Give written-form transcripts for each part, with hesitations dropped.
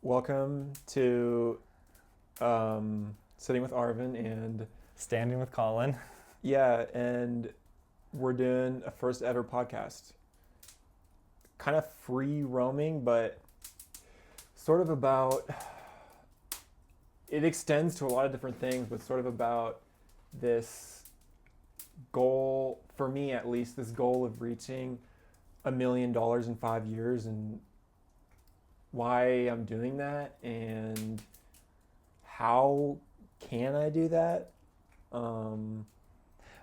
Welcome to Sitting with Arvin, and Standing with Colin. yeah, and we're doing a first ever podcast. Kind of free roaming, but sort of about, it extends to a lot of different things, but sort of about this goal, for me at least, this goal of reaching $1 million in 5 years and why I'm doing that and how can I do that? Um,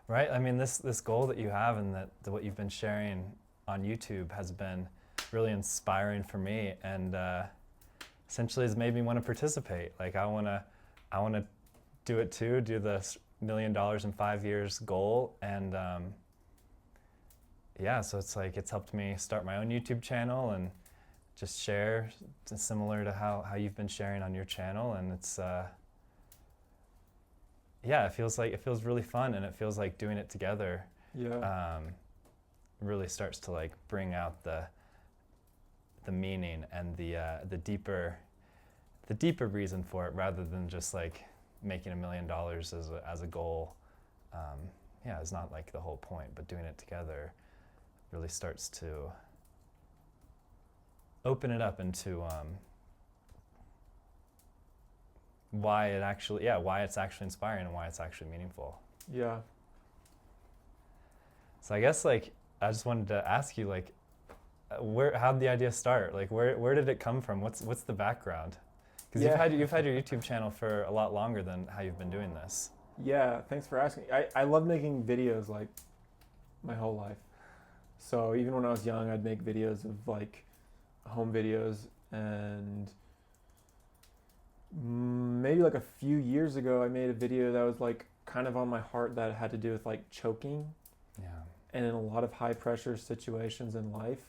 Right? I mean, this goal that you have and what you've been sharing on YouTube has been really inspiring for me, and essentially has made me want to participate. Like I want to do it too. Do the $1 million in 5 years goal, and yeah. So it's like it's helped me start my own YouTube channel and just share, similar to how you've been sharing on your channel, and it's. Yeah, it feels really fun, and it feels like doing it together yeah. really starts to like bring out the meaning and the deeper reason for it, rather than just like making $1 million as a goal. Yeah, it's not like the whole point, but doing it together really starts to open it up into why it's actually inspiring and why it's actually meaningful. Yeah. So I guess like I just wanted to ask you like how did the idea start? Like where did it come from? What's the background? Because Yeah. you've had your YouTube channel for a lot longer than how you've been doing this. Yeah. Thanks for asking. I love making videos like my whole life. So even when I was young, I'd make videos of like home videos. And maybe like a few years ago, I made a video that was like kind of on my heart that had to do with like choking. Yeah. And in a lot of high pressure situations in life,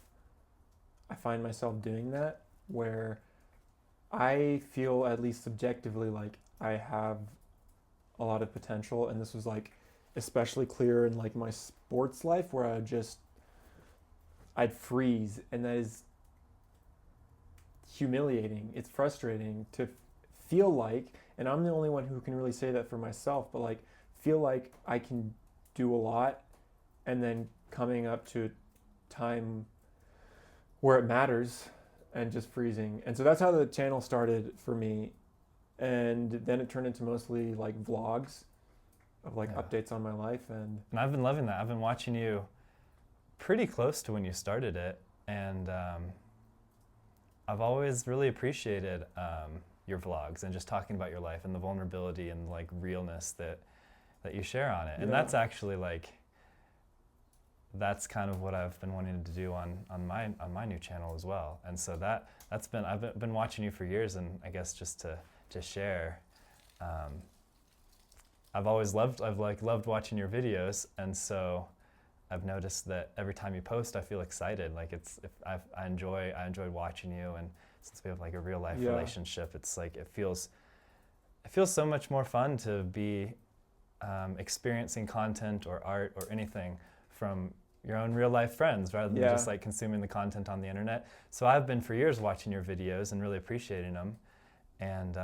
I find myself doing that where I feel, at least subjectively, like I have a lot of potential. And this was like especially clear in like my sports life where I'd freeze, and that is humiliating. It's frustrating to feel like, and I'm the only one who can really say that for myself, but like feel like I can do a lot, and then coming up to a time where it matters and just freezing. And so that's how the channel started for me. And then it turned into mostly like vlogs of like Yeah. updates on my life. And And I've been loving that. I've been watching you pretty close to when you started it, and I've always really appreciated your vlogs and just talking about your life and the vulnerability and like realness that you share on it. And yeah, that's actually like that's kind of what I've been wanting to do on my new channel as well. And so I've been watching you for years, and I guess just to share, um, I've like loved watching your videos, and so I've noticed that every time you post, I feel excited. Like I enjoy watching you, and since we have like a real life yeah, relationship, it's like it feels so much more fun to be experiencing content or art or anything from your own real life friends rather than yeah, just like consuming the content on the internet. So I've been for years watching your videos and really appreciating them, and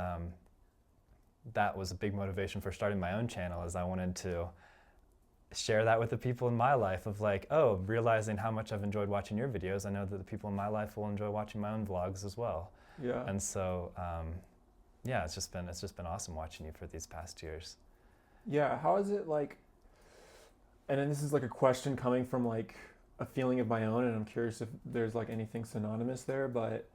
that was a big motivation for starting my own channel, as I wanted to share that with the people in my life of like, oh, realizing how much I've enjoyed watching your videos, I know that the people in my life will enjoy watching my own vlogs as well. yeah. And so yeah, it's just been awesome watching you for these past years. Yeah, how is it like, and then this is like a question coming from like a feeling of my own, and I'm curious if there's like anything synonymous there, but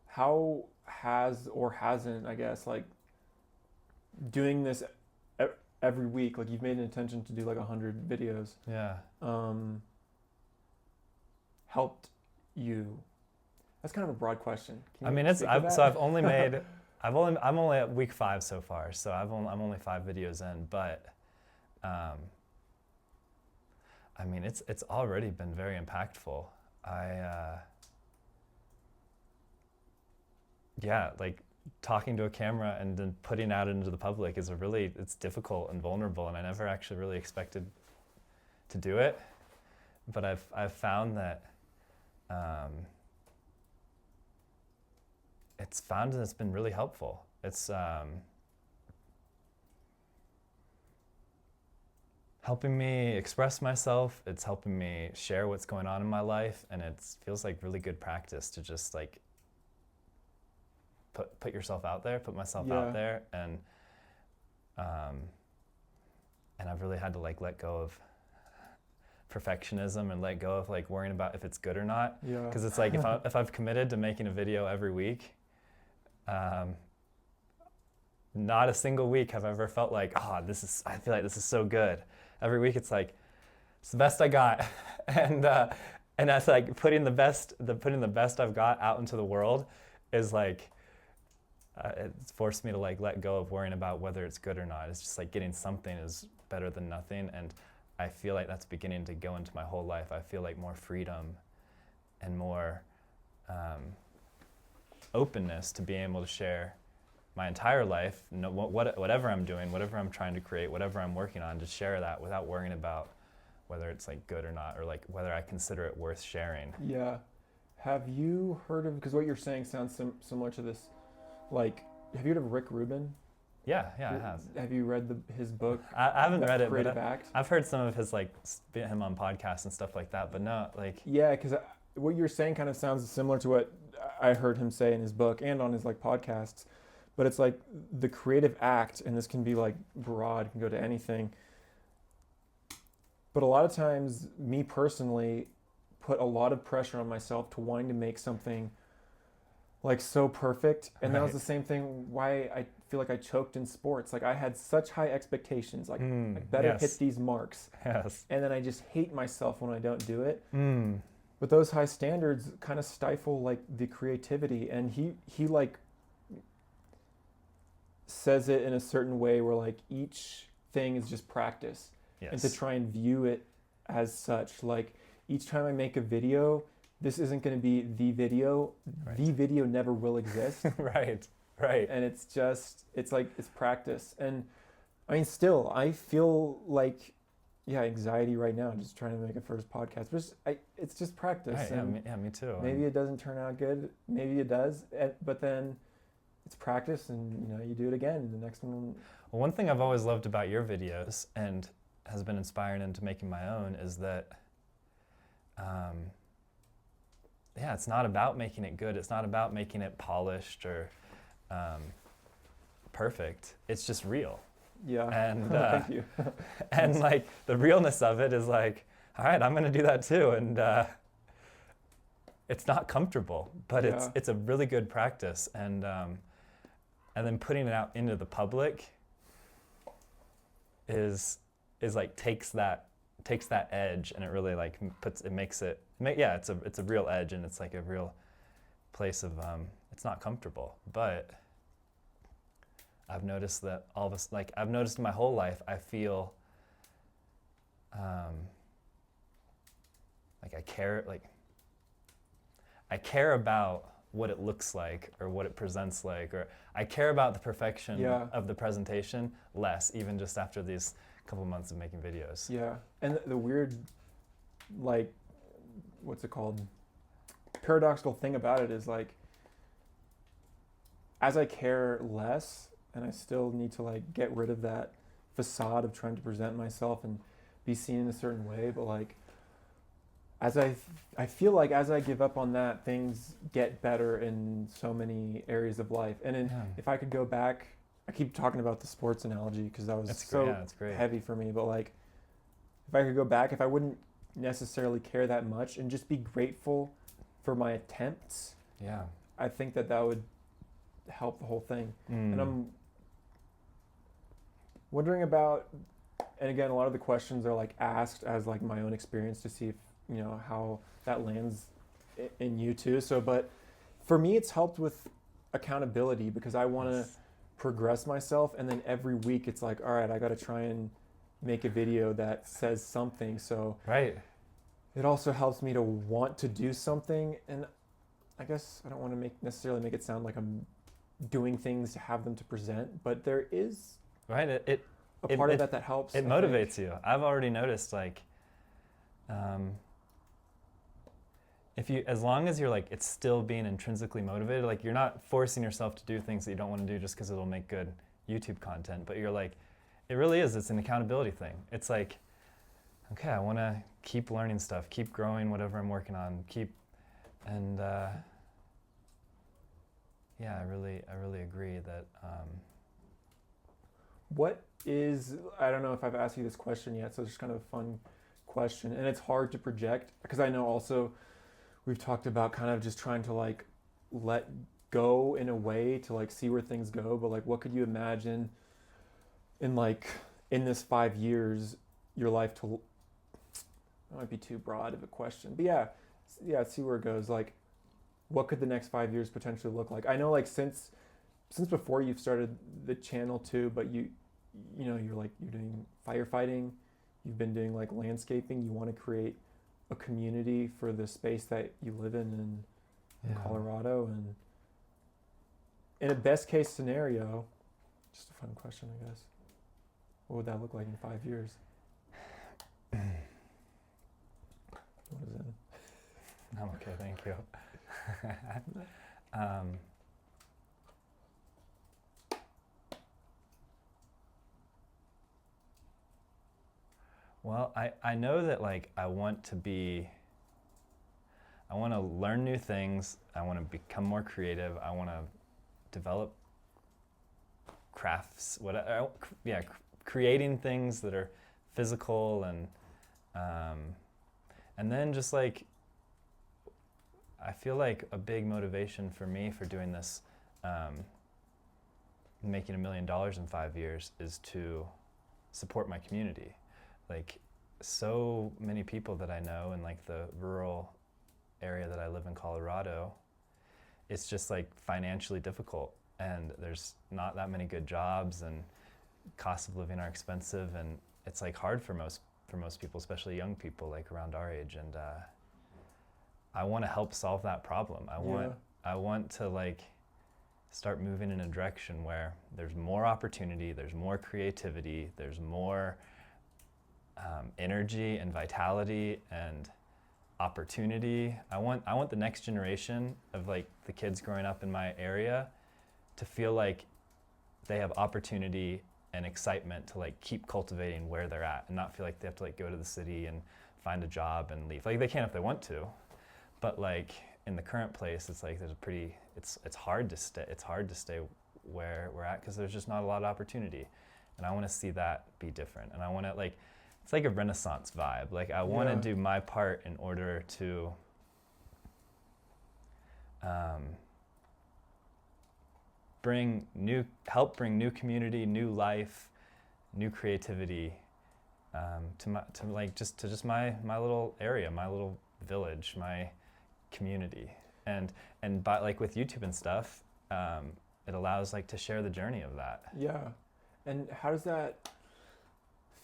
how has or hasn't, I guess, like doing this e- every week, like you've made an intention to do like 100 videos, Yeah. um, helped you? That's kind of a broad question. Can I you mean, speak to so that? I've only made, I'm only at week 5 so far, so I'm only 5 videos in, but um, I mean, it's already been very impactful. Yeah, like talking to a camera and then putting out into the public is it's difficult and vulnerable, and I never actually really expected to do it, but I've found that um, it's found that it's been really helpful. It's helping me express myself. It's helping me share what's going on in my life, and it feels like really good practice to just like put yourself out there, put myself out there, and I've really had to like let go of perfectionism and let go of like worrying about if it's good or not. Yeah. Because it's like if I've committed to making a video every week, not a single week have I ever felt like, I feel like this is so good. Every week it's like, it's the best I got. And that's like putting the best I've got out into the world is like, it's forced me to like let go of worrying about whether it's good or not. It's just like getting something is better than nothing. And I feel like that's beginning to go into my whole life. I feel like more freedom and more openness to being able to share my entire life, whatever I'm doing, whatever I'm trying to create, whatever I'm working on, just share that without worrying about whether it's like good or not, or like whether I consider it worth sharing. Yeah. Have you heard of, because what you're saying sounds similar to this, like, have you heard of Rick Rubin? Yeah, I have. Have you read his book? I haven't read it, Creative but Act? I've heard some of his, like, him on podcasts and stuff like that, but no, like... Yeah, because what you're saying kind of sounds similar to what I heard him say in his book and on his, like, podcasts. But it's like the creative act, and this can be, like, broad, can go to anything. But a lot of times, me personally, put a lot of pressure on myself to wanting to make something, like, so perfect. And that was the same thing why I feel like I choked in sports. Like, I had such high expectations, like I better hit these marks. Yes. And then I just hate myself when I don't do it. But those high standards kind of stifle, like, the creativity. And he like says it in a certain way where, like, each thing is just practice. Yes. And to try and view it as such. Like, each time I make a video, this isn't going to be the video. Right. The video never will exist. Right. And it's like, it's practice. And I mean, still, I feel like, anxiety right now, just trying to make a first podcast. But it's just practice. Right, me too. Maybe it doesn't turn out good. Maybe it does. But then it's practice, and, you do it again. The next one. Well, one thing I've always loved about your videos and has been inspiring into making my own is that, it's not about making it good. It's not about making it polished or perfect. It's just real. Yeah. And thank you. and like the realness of it is like, all right, I'm gonna do that too. And it's not comfortable, but it's a really good practice. And then putting it out into the public is like takes that edge, and it really like it's a real edge, and it's like a real place of it's not comfortable. But I've noticed that I've noticed my whole life I feel like I care about what it looks like or what it presents like, or I care about the perfection of the presentation less, even just after these couple months of making videos. Yeah. And the weird, like, what's it called? Paradoxical thing about it is, like, as I care less, and I still need to, like, get rid of that facade of trying to present myself and be seen in a certain way, but, like, as I feel like as I give up on that, things get better in so many areas of life. And if I could go back, I keep talking about the sports analogy because that was great. Heavy for me. But, like, if I could go back, if I wouldn't necessarily care that much and just be grateful for my attempts, I think that would help the whole thing. And I'm wondering about, and again, a lot of the questions are, like, asked as, like, my own experience to see if, how that lands in you too. So, but for me, it's helped with accountability because I want to progress myself. And then every week it's like, all right, I got to try and make a video that says something. So it also helps me to want to do something. And I guess I don't want to necessarily make it sound like I'm doing things to have them to present, but there is a part of that helps. It motivates you. I've already noticed, like, if you, as long as you're like, it's still being intrinsically motivated, like you're not forcing yourself to do things that you don't want to do just because it'll make good YouTube content, but you're like, it really is, it's an accountability thing. It's like, okay, I want to keep learning stuff, keep growing whatever I'm working on, and yeah, I really agree that, What is, I don't know if I've asked you this question yet, so it's just kind of a fun question. And it's hard to project because I know also we've talked about kind of just trying to like let go in a way to like see where things go. But like, what could you imagine in like, in this 5 years, your life to, that might be too broad of a question, but yeah, see where it goes. Like, what could the next 5 years potentially look like? I know like since before you've started the channel too, but you know, you're doing firefighting, you've been doing like landscaping, you want to create a community for the space that you live in yeah. Colorado. And in a best case scenario, just a fun question, I guess, what would that look like in 5 years? What is it? I'm okay, thank you. Well, I know that like I want to learn new things, I want to become more creative, I want to develop crafts, creating things that are physical and then just like, I feel like a big motivation for me for doing this, making $1 million in 5 years, is to support my community. Like, so many people that I know in like the rural area that I live in, Colorado, it's just like financially difficult, and there's not that many good jobs, and costs of living are expensive, and it's like hard for most people, especially young people like around our age. And I want to help solve that problem. I want to like start moving in a direction where there's more opportunity, there's more creativity, there's more energy and vitality and opportunity. I want the next generation of like the kids growing up in my area to feel like they have opportunity and excitement to like keep cultivating where they're at, and not feel like they have to like go to the city and find a job and leave. Like, they can if they want to, but like in the current place, it's like it's hard to stay where we're at because there's just not a lot of opportunity. And I want to see that be different. And I want to like, it's like a Renaissance vibe. Like, I want to do my part in order to help bring new community, new life, new creativity to my little area, my little village, my community. And by like with YouTube and stuff, it allows like to share the journey of that. Yeah. And how does that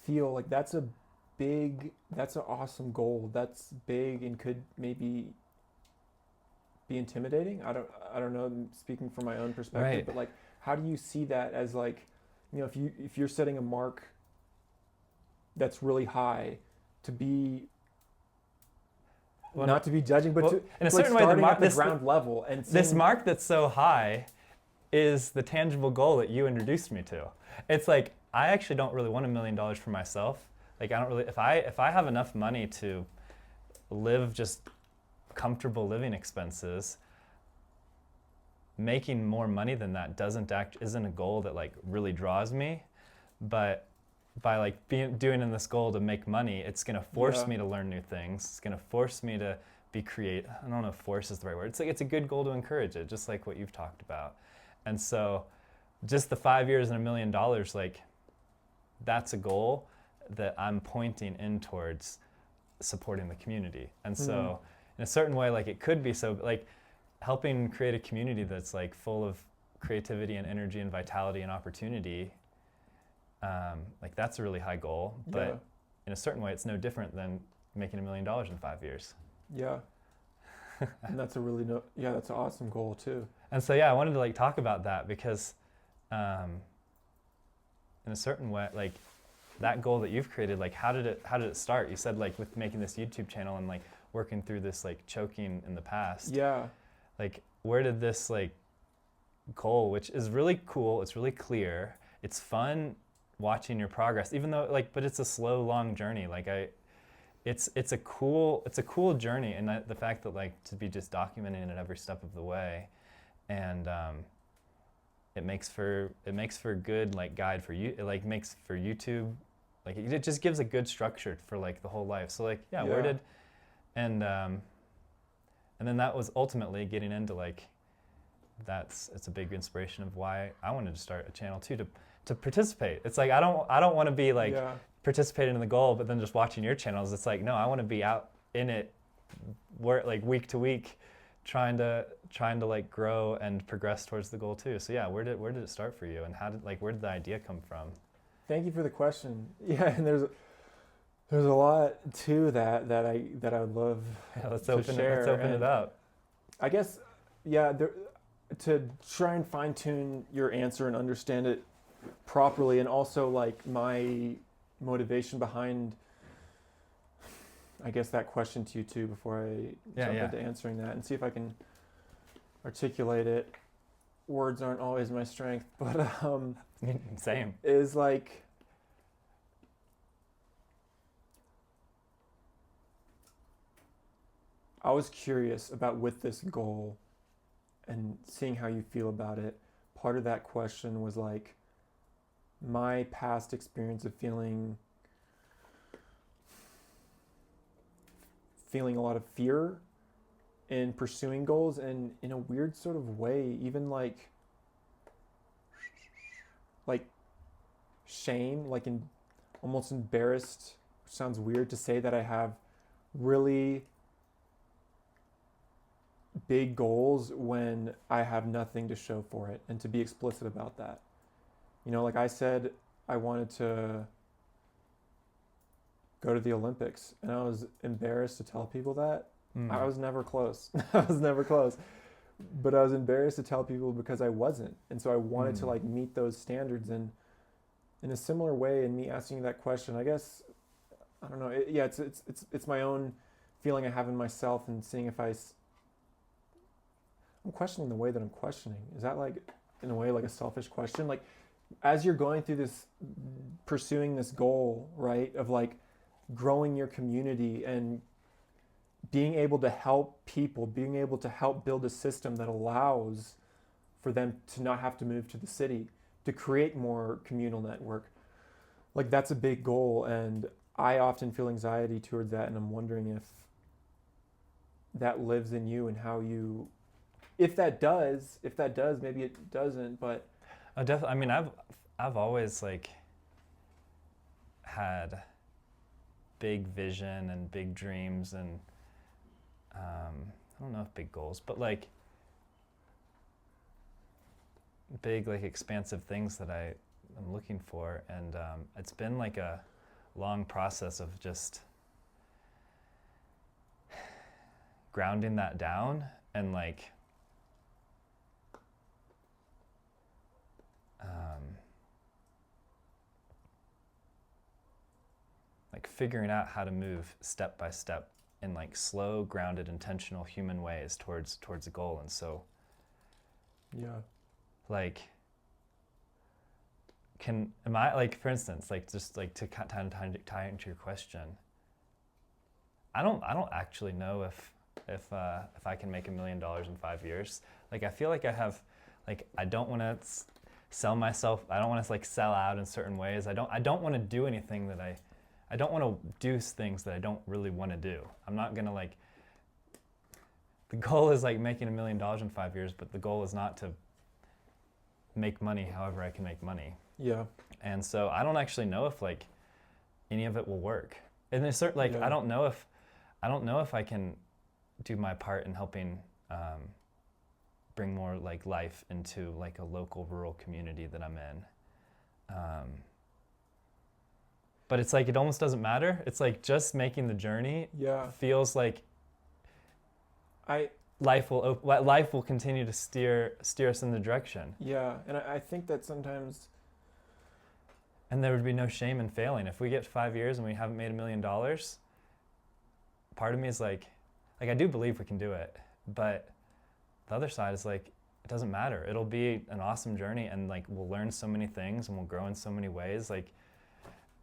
feel? Like, that's an awesome goal. That's big and could maybe be intimidating. I don't know, I'm speaking from my own perspective, Right. but like, how do you see that as like, you know, if you're setting a mark that's really high, to be not to be judging, but to in a like certain way, starting at the ground level and this seeing, mark that's so high is the tangible goal that you introduced me to. It's like, I actually don't really want $1 million for myself. Like, I don't really, if I have enough money to live just comfortable living expenses, making more money than that isn't a goal that like really draws me. But by like doing in this goal to make money, it's gonna force me to learn new things. It's gonna force me to be creative. I don't know if force is the right word. It's like, it's a good goal to encourage it, just like what you've talked about. And so just the 5 years and $1 million, like, that's a goal that I'm pointing in towards supporting the community. And so in a certain way, like, it could be so like helping create a community that's like full of creativity and energy and vitality and opportunity. Like, that's a really high goal, but in a certain way, it's no different than making $1 million in 5 years. Yeah. And that's that's an awesome goal too. And so, I wanted to like talk about that because in a certain way, like, that goal that you've created, like, how did it start? You said like with making this YouTube channel, and like, working through this like choking in the past. Yeah. Like, where did this like goal, which is really cool, it's really clear, it's fun watching your progress, even though like, but it's a slow, long journey. Like it's a cool journey, and the fact that like to be just documenting it every step of the way, and it makes for a good like guide for you. It like makes for YouTube, like it just gives a good structure for like the whole life. So like where did and then that was ultimately getting into like it's a big inspiration of why I wanted to start a channel too, to participate. It's like I don't want to be like participating in the goal, but then just watching your channels. It's like, no, I want to be out in it, where like week to week, trying to like grow and progress towards the goal too. So yeah, where did it start for you, and where did the idea come from? Thank you for the question. Yeah, and there's a lot to that I would love to share. Let's open it up. I guess, to try and fine tune your answer and understand it properly, and also like my motivation behind, I guess, that question to you too, before I jump into answering that, and see if I can articulate it. Words aren't always my strength, but same. Is like, I was curious about with this goal and seeing how you feel about it. Part of that question was like my past experience of feeling a lot of fear in pursuing goals, and in a weird sort of way, even like shame, like almost embarrassed, which sounds weird to say, that I have really big goals when I have nothing to show for it, and to be explicit about that. You know, like I said, I wanted to go to the Olympics, and I was embarrassed to tell people that. I was never close. But I was embarrassed to tell people because I wasn't. And so I wanted to like meet those standards. And in a similar way, in me asking you that question, I guess, I don't know. It's my own feeling I have in myself, and seeing if I'm questioning the way that I'm questioning. Is that like, in a way, like a selfish question? Like, as you're going through this, pursuing this goal, right, of like growing your community and being able to help people, being able to help build a system that allows for them to not have to move to the city, to create more communal network. Like, that's a big goal, and I often feel anxiety towards that, and I'm wondering if that lives in you, and how you, if that does, maybe it doesn't, but definitely. I mean, I've always like had big vision and big dreams, and I don't know if big goals, but like big, like expansive things that I am looking for. And it's been like a long process of just grounding that down, and like figuring out how to move step by step in like slow, grounded, intentional human ways towards a goal. And so like, am I like, for instance, like just like to tie into your question, I don't actually know if I can make $1 million in 5 years. Like, I feel like I have, like, I don't want to sell myself. I don't want to like sell out in certain ways. I don't want to do anything that I don't want to do things that I don't really want to do. I'm not going to like, the goal is like making $1 million in 5 years, but the goal is not to make money however I can make money. Yeah. And so I don't actually know if like any of it will work. And there's certain, like, I don't know if I can do my part in helping bring more like life into like a local rural community that I'm in. But it's like, it almost doesn't matter. It's like just making the journey feels like life will continue to steer us in the direction. Yeah, and I think that sometimes, and there would be no shame in failing. If we get 5 years and we haven't made $1 million, part of me is like, like I do believe we can do it, but the other side is like, it doesn't matter. It'll be an awesome journey, and like we'll learn so many things and we'll grow in so many ways, like,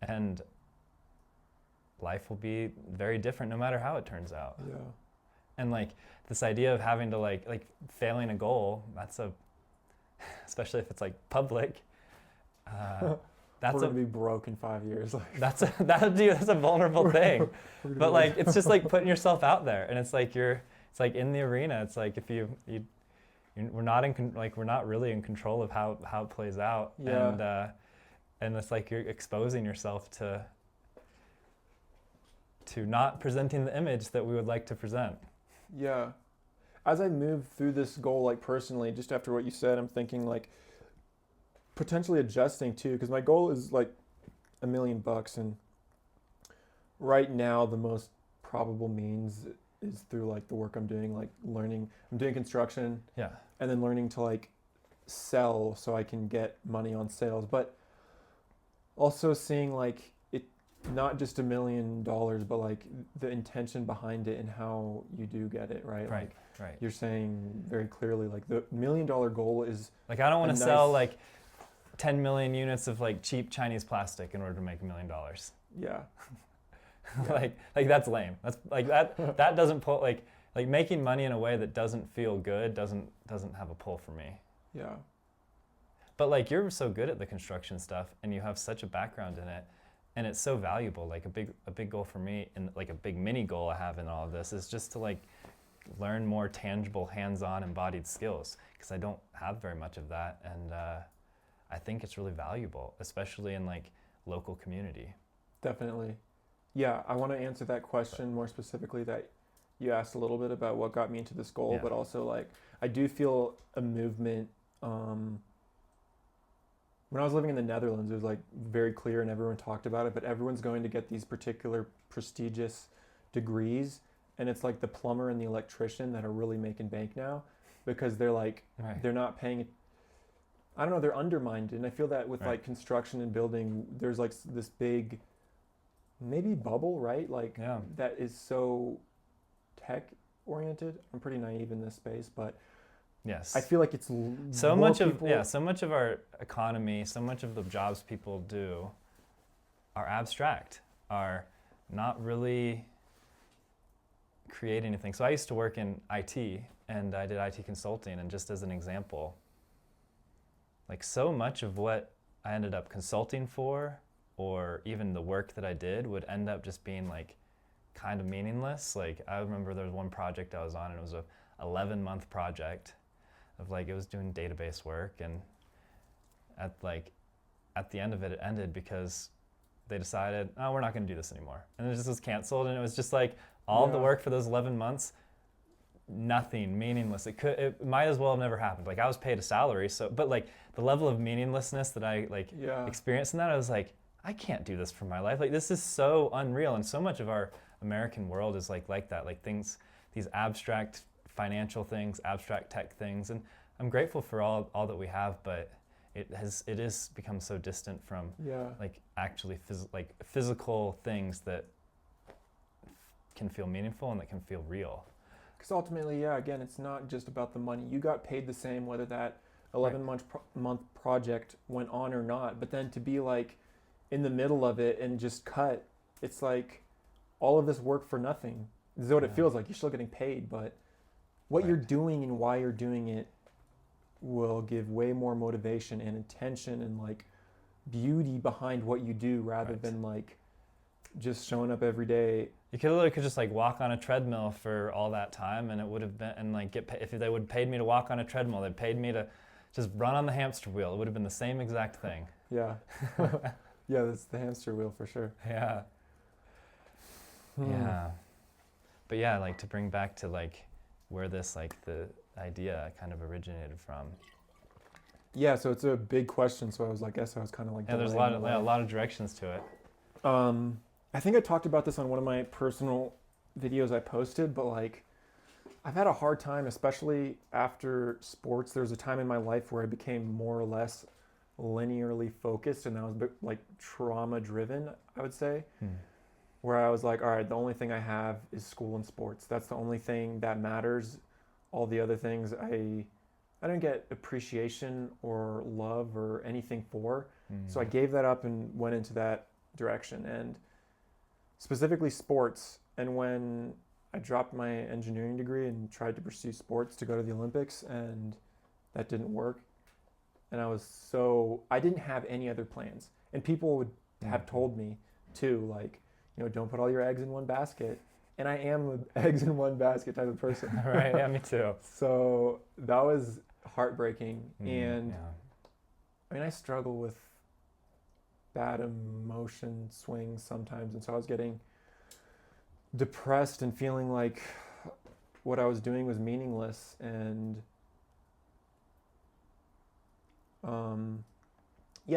and life will be very different no matter how it turns out. Yeah. And like this idea of having to like failing a goal, that's a, especially if it's like public, We're that's gonna be broke in 5 years. Like, that's a vulnerable thing. But like it's just like putting yourself out there, and it's like it's like in the arena. It's like if we're not really in control of how it plays out. Yeah. And it's like you're exposing yourself to not presenting the image that we would like to present. Yeah. As I move through this goal, like personally, just after what you said, I'm thinking like potentially adjusting too, because my goal is like $1 million, and right now the most probable means is through like the work I'm doing, like learning. I'm doing construction, Yeah. and then learning to like sell so I can get money on sales, but also seeing like it not just $1 million, but like the intention behind it and how you do get it, right? Right. Like Right. you're saying very clearly, like the $1 million goal is Like I don't want a to sell nice- like 10 million units of like cheap Chinese plastic in order to make $1 million. yeah, like that's lame. That's like that doesn't pull like making money in a way that doesn't feel good doesn't have a pull for me. yeah, But like you're so good at the construction stuff and you have such a background in it, and it's so valuable. Like a big goal for me, and like a big mini goal I have in all of this is just to like learn more tangible, hands-on, embodied skills, because I don't have very much of that, and I think it's really valuable, especially in like local community. definitely. Yeah, I want to answer that question more specifically that you asked a little bit about what got me into this goal, Yeah. but also like I do feel a movement. When I was living in the Netherlands, it was like very clear and everyone talked about it, but everyone's going to get these particular prestigious degrees, and it's like the plumber and the electrician that are really making bank now, because they're like Right. they're not paying. I don't know, they're undermined, and I feel that with Right. like construction and building, there's like this big maybe bubble, right? Like Yeah. that is so tech oriented. I'm pretty naive in this space, but Yes. I feel like it's so more much people, so much of our economy, so much of the jobs people do are abstract, are not really create anything. So I used to work in IT, and I did IT consulting, and just as an example, like so much of what I ended up consulting for, or even the work that I did, would end up just being like kind of meaningless. Like I remember there was one project I was on, and it was a 11-month project of like, it was doing database work, and at the end of it, it ended because they decided, oh, we're not going to do this anymore, and it just was canceled. And it was just like all of the Yeah. work for those 11 months, nothing, meaningless. It might as well have never happened. Like I was paid a salary, so, but like the level of meaninglessness that I like yeah, experienced in that, I was like, I can't do this for my life. Like this is so unreal. And so much of our American world is like that, like things, these abstract financial things, abstract tech things. And I'm grateful for all that we have, but it is become so distant from yeah, like actually physical things that can feel meaningful and that can feel real. because ultimately, yeah, again, it's not just about the money. You got paid the same whether that 11-month project went on or not. But then to be like in the middle of it and just cut, it's like all of this work for nothing. This is what it Yeah. feels like. You're still getting paid, but what you're Right. doing and why you're doing it will give way more motivation and intention and like beauty behind what you do, rather Right. than like just showing up every day. You could just like walk on a treadmill for all that time, and it would have been, and like if they would have paid me to walk on a treadmill, they paid me to just run on the hamster wheel. It would have been the same exact thing. Yeah. Yeah, that's the hamster wheel for sure. Yeah. Yeah. But yeah, like to bring back to like where this like the idea kind of originated from. Yeah, so it's a big question. So I was like, I was kind of like, Yeah, there's a lot of directions to it. I think I talked about this on one of my personal videos I posted, but like I've had a hard time, especially after sports. There's a time in my life where I became more or less linearly focused, and that was a bit like trauma driven, I would say. where I was like, all right, the only thing I have is school and sports. That's the only thing that matters. All the other things I didn't get appreciation or love or anything for. So I gave that up and went into that direction, and specifically sports. And when I dropped my engineering degree and tried to pursue sports to go to the Olympics, and that didn't work. And I didn't have any other plans. And people would have told me too, like, don't put all your eggs in one basket. And I am an eggs in one basket type of person. Right, yeah, me too. So that was heartbreaking. And yeah. I mean, I struggle with bad emotion swings sometimes. And so I was getting depressed and feeling like what I was doing was meaningless. And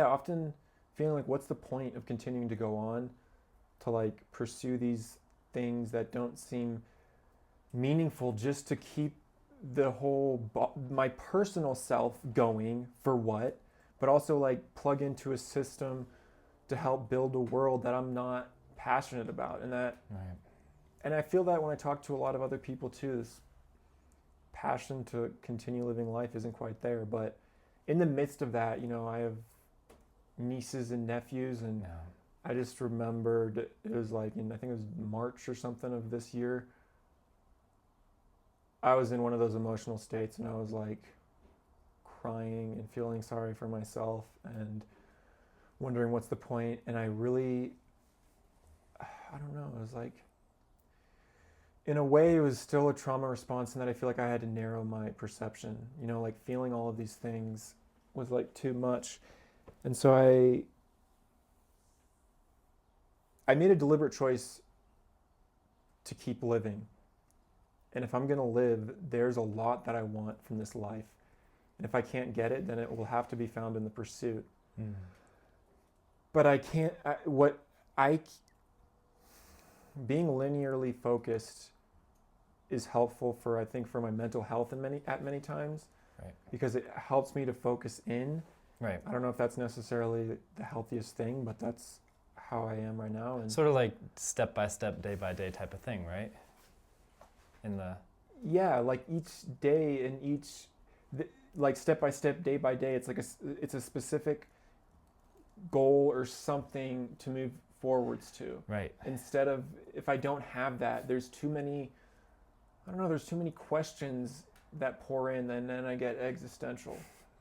often feeling like, what's the point of continuing to go on to like pursue these things that don't seem meaningful, just to keep the whole my personal self going, for what? But also like plug into a system to help build a world that I'm not passionate about. And that Right. and I feel that when I talk to a lot of other people too, this passion to continue living life isn't quite there. But in the midst of that, I have nieces and nephews, and Yeah. I just remembered it was like I think it was March or something of this year. I was in one of those emotional states, and I was like crying and feeling sorry for myself and wondering what's the point. And I don't know, it was like, in a way, it was still a trauma response, in that I feel like I had to narrow my perception. Like feeling all of these things was like too much. And so I made a deliberate choice to keep living. And if I'm going to live, there's a lot that I want from this life. And if I can't get it, then it will have to be found in the pursuit. But I can't, being linearly focused is helpful for, I think, for my mental health at many times. Right. Because it helps me to focus in. Right. I don't know if that's necessarily the healthiest thing, but that's how I am right now. And Sort of like step by step, day by day type of thing, right? Yeah, like each day and like step by step, day by day, it's a specific goal or something to move forwards to. Right. Instead of, if I don't have that, there's too many questions that pour in, and then I get existential.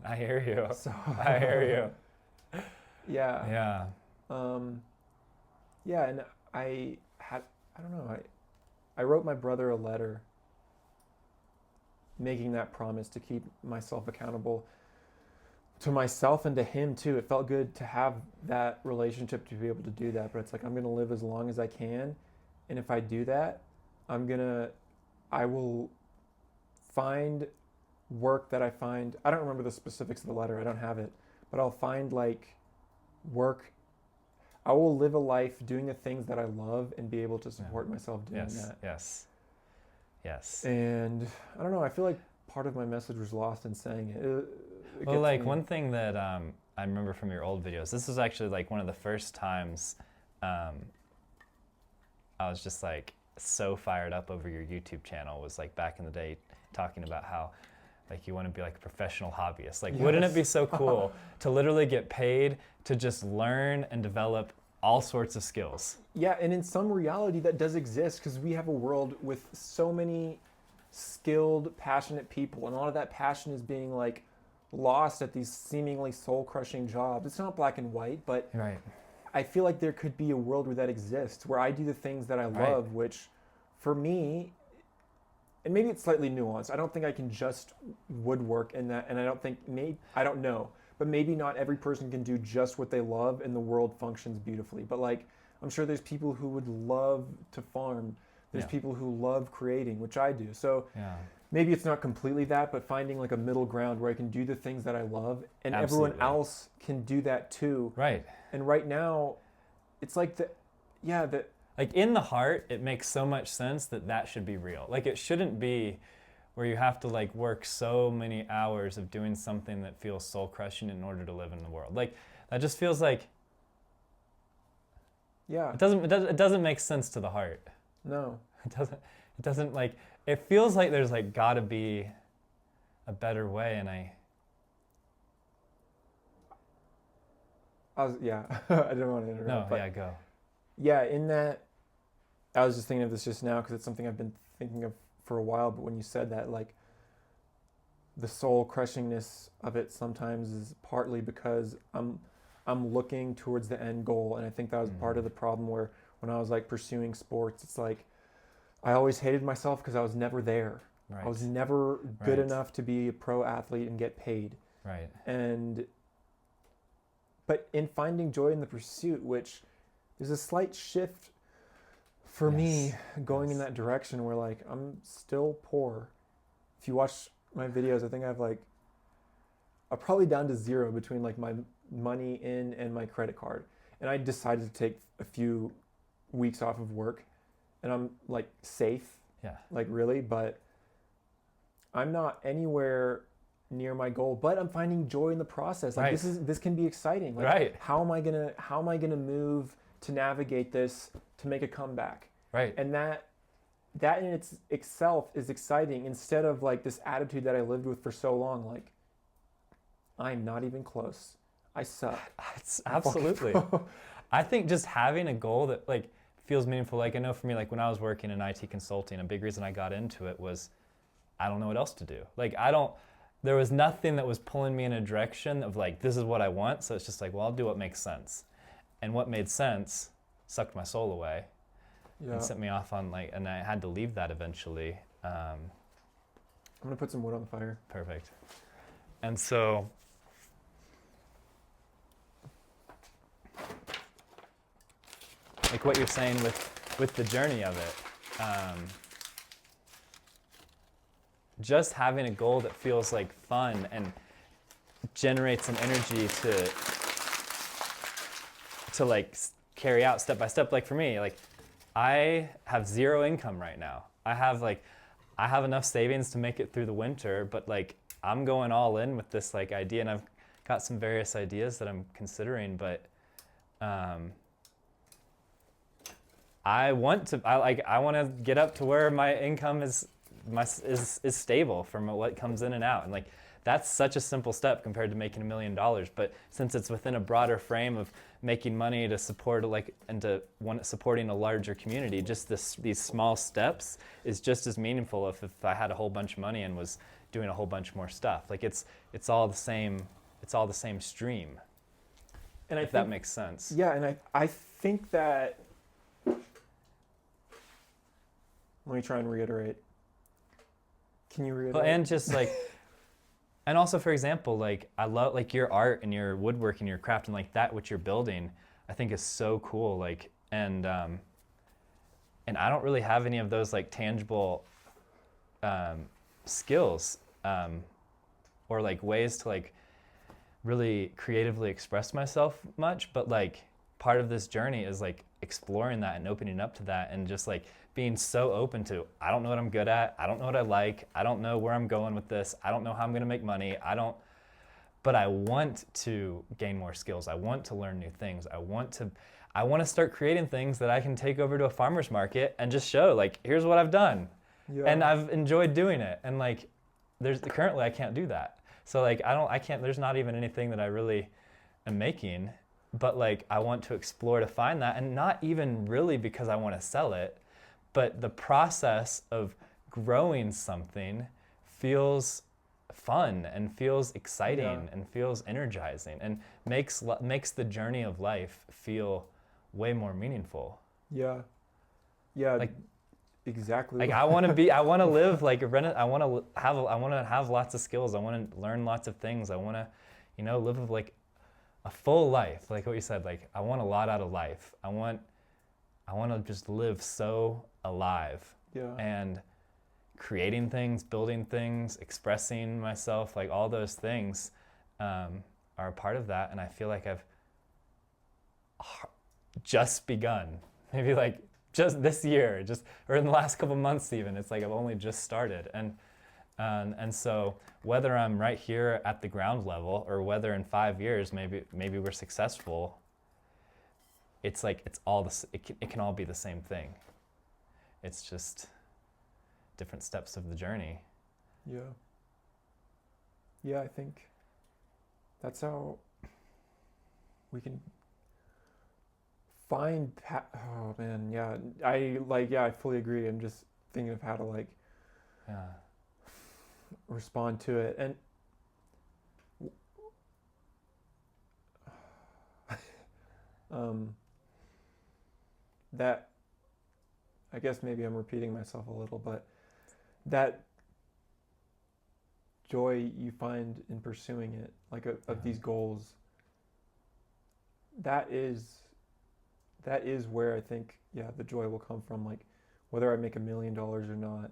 I hear you. So, I hear you. Yeah. Yeah. Yeah, and I don't know, I wrote my brother a letter making that promise to keep myself accountable to myself and to him too. It felt good to have that relationship, to be able to do that. But it's like, I'm going to live as long as I can. And if I do that, I will find work that I find. I don't remember the specifics of the letter. I don't have it. But I'll find like work. I will live a life doing the things that I love and be able to support myself doing that. Yes. And I don't know, I feel like part of my message was lost in saying it. Well, like one thing that I remember from your old videos, this was actually like one of the first times I was just like so fired up over your YouTube channel, was like back in the day talking about how like you want to be like a professional hobbyist. Like, wouldn't it be so cool to literally get paid to just learn and develop all sorts of skills? Yeah, and in some reality that does exist, because we have a world with so many skilled, passionate people, and a lot of that passion is being like lost at these seemingly soul-crushing jobs. It's not black and white, but Right. I feel like there could be a world where that exists, where I do the things that I love, which for me, and maybe it's slightly nuanced, I don't think I can just woodwork in that, and I don't think, I don't know, but maybe not every person can do just what they love and the world functions beautifully. But like, I'm sure there's people who would love to farm. There's people who love creating, which I do. So maybe it's not completely that, but finding like a middle ground where I can do the things that I love, and everyone else can do that too. Right. And right now, it's like like in the heart, it makes so much sense that should be real. Like, it shouldn't be where you have to like work so many hours of doing something that feels soul crushing in order to live in the world. Like, that just feels like Yeah. It doesn't make sense to the heart. No. It doesn't like, it feels like there's like gotta be a better way, and Yeah, I didn't want to interrupt. no, but yeah, go. yeah, in that, I was just thinking of this just now because it's something I've been thinking of for a while. But when you said that, like, the soul crushingness of it sometimes is partly because I'm looking towards the end goal, and I think that was part of the problem where when I was like pursuing sports, it's like I always hated myself because I was never there. Right. I was never good Right. enough to be a pro athlete and get paid. Right. But in finding joy in the pursuit, which there's a slight shift for me Yes. going in Yes. that direction where like I'm still poor. If you watch my videos, I think I'm probably down to zero between like my money in and my credit card. And I decided to take a few weeks off of work, and I'm like safe, Yeah. like really, but I'm not anywhere near my goal, but I'm finding joy in the process. Like Right. this can be exciting. Like Right. how am I gonna move to navigate this to make a comeback? Right. And that in itself is exciting, instead of like this attitude that I lived with for so long, like I'm not even close. I suck. It's absolutely. I think just having a goal that like feels meaningful. Like I know for me, like when I was working in IT consulting, a big reason I got into it was I don't know what else to do. Like there was nothing that was pulling me in a direction of like, this is what I want. So it's just like, well, I'll do what makes sense. And what made sense sucked my soul away Yeah. and sent me off on like, and I had to leave that eventually. I'm gonna put some wood on the fire. Perfect. And so, like what you're saying with the journey of it, just having a goal that feels like fun and generates an energy to like carry out step by step. Like for me, like I have zero income right now. I have enough savings to make it through the winter, but like I'm going all in with this like idea, and I've got some various ideas that I'm considering, but I want to get up to where my income is stable from what comes in and out. And like that's such a simple step compared to making $1 million, but since it's within a broader frame of making money to support supporting a larger community, just these small steps is just as meaningful if I had a whole bunch of money and was doing a whole bunch more stuff. Like it's all the same stream. And if that makes sense. Yeah, and I think that, let me try and reiterate. Can you reiterate? Well, and just like, and also, for example, like I love like your art and your woodworking, your craft, and like that, what you're building, I think is so cool. Like, and I don't really have any of those like tangible skills or like ways to like really creatively express myself much. But like part of this journey is like exploring that and opening up to that, and just like being so open to, I don't know what I'm good at, I don't know what I like, I don't know where I'm going with this, I don't know how I'm gonna make money, but I want to gain more skills, I want to learn new things, I want to start creating things that I can take over to a farmer's market and just show, like, here's what I've done. Yeah. And I've enjoyed doing it. And like, currently I can't do that. So like, there's not even anything that I really am making, but like, I want to explore to find that, and not even really because I want to sell it, but the process of growing something feels fun and feels exciting and feels energizing and makes the journey of life feel way more meaningful. Yeah. Yeah. Like, exactly. like I want to live like I want to have lots of skills. I want to learn lots of things. I want to, live like a full life. Like what you said, like I want a lot out of life. I want to just live so alive. Yeah. And creating things, building things, expressing myself, like all those things are a part of that. And I feel like I've just begun. Maybe like just this year, or in the last couple months even. It's like I've only just started. And so whether I'm right here at the ground level or whether in 5 years maybe we're successful, it's like it's all it can all be the same thing. It's just different steps of the journey. Yeah. Yeah, I think that's how we can find oh man, yeah. I fully agree. I'm just thinking of how to like Yeah. respond to it. And that, I guess maybe I'm repeating myself a little, but that joy you find in pursuing it, like of these goals, that is where I think, yeah, the joy will come from. Like, whether I make $1 million or not,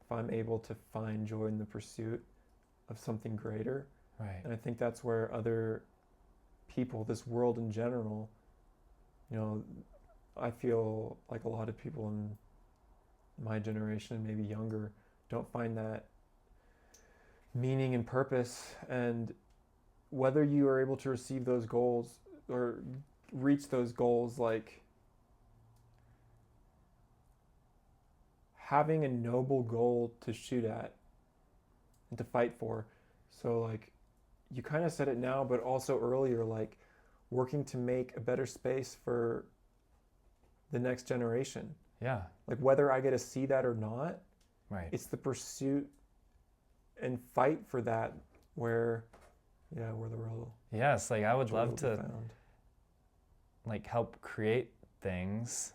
if I'm able to find joy in the pursuit of something greater. Right. And I think that's where other people, this world in general, you know, I feel like a lot of people in my generation, maybe younger, don't find that meaning and purpose. And whether you are able to receive those goals or reach those goals, like having a noble goal to shoot at and to fight for. So like you kind of said it now, but also earlier, like working to make a better space for the next generation. Yeah. Like whether I get to see that or not, Right. it's the pursuit and fight for that where the real Yes, like I would joy love will be to found. like help create things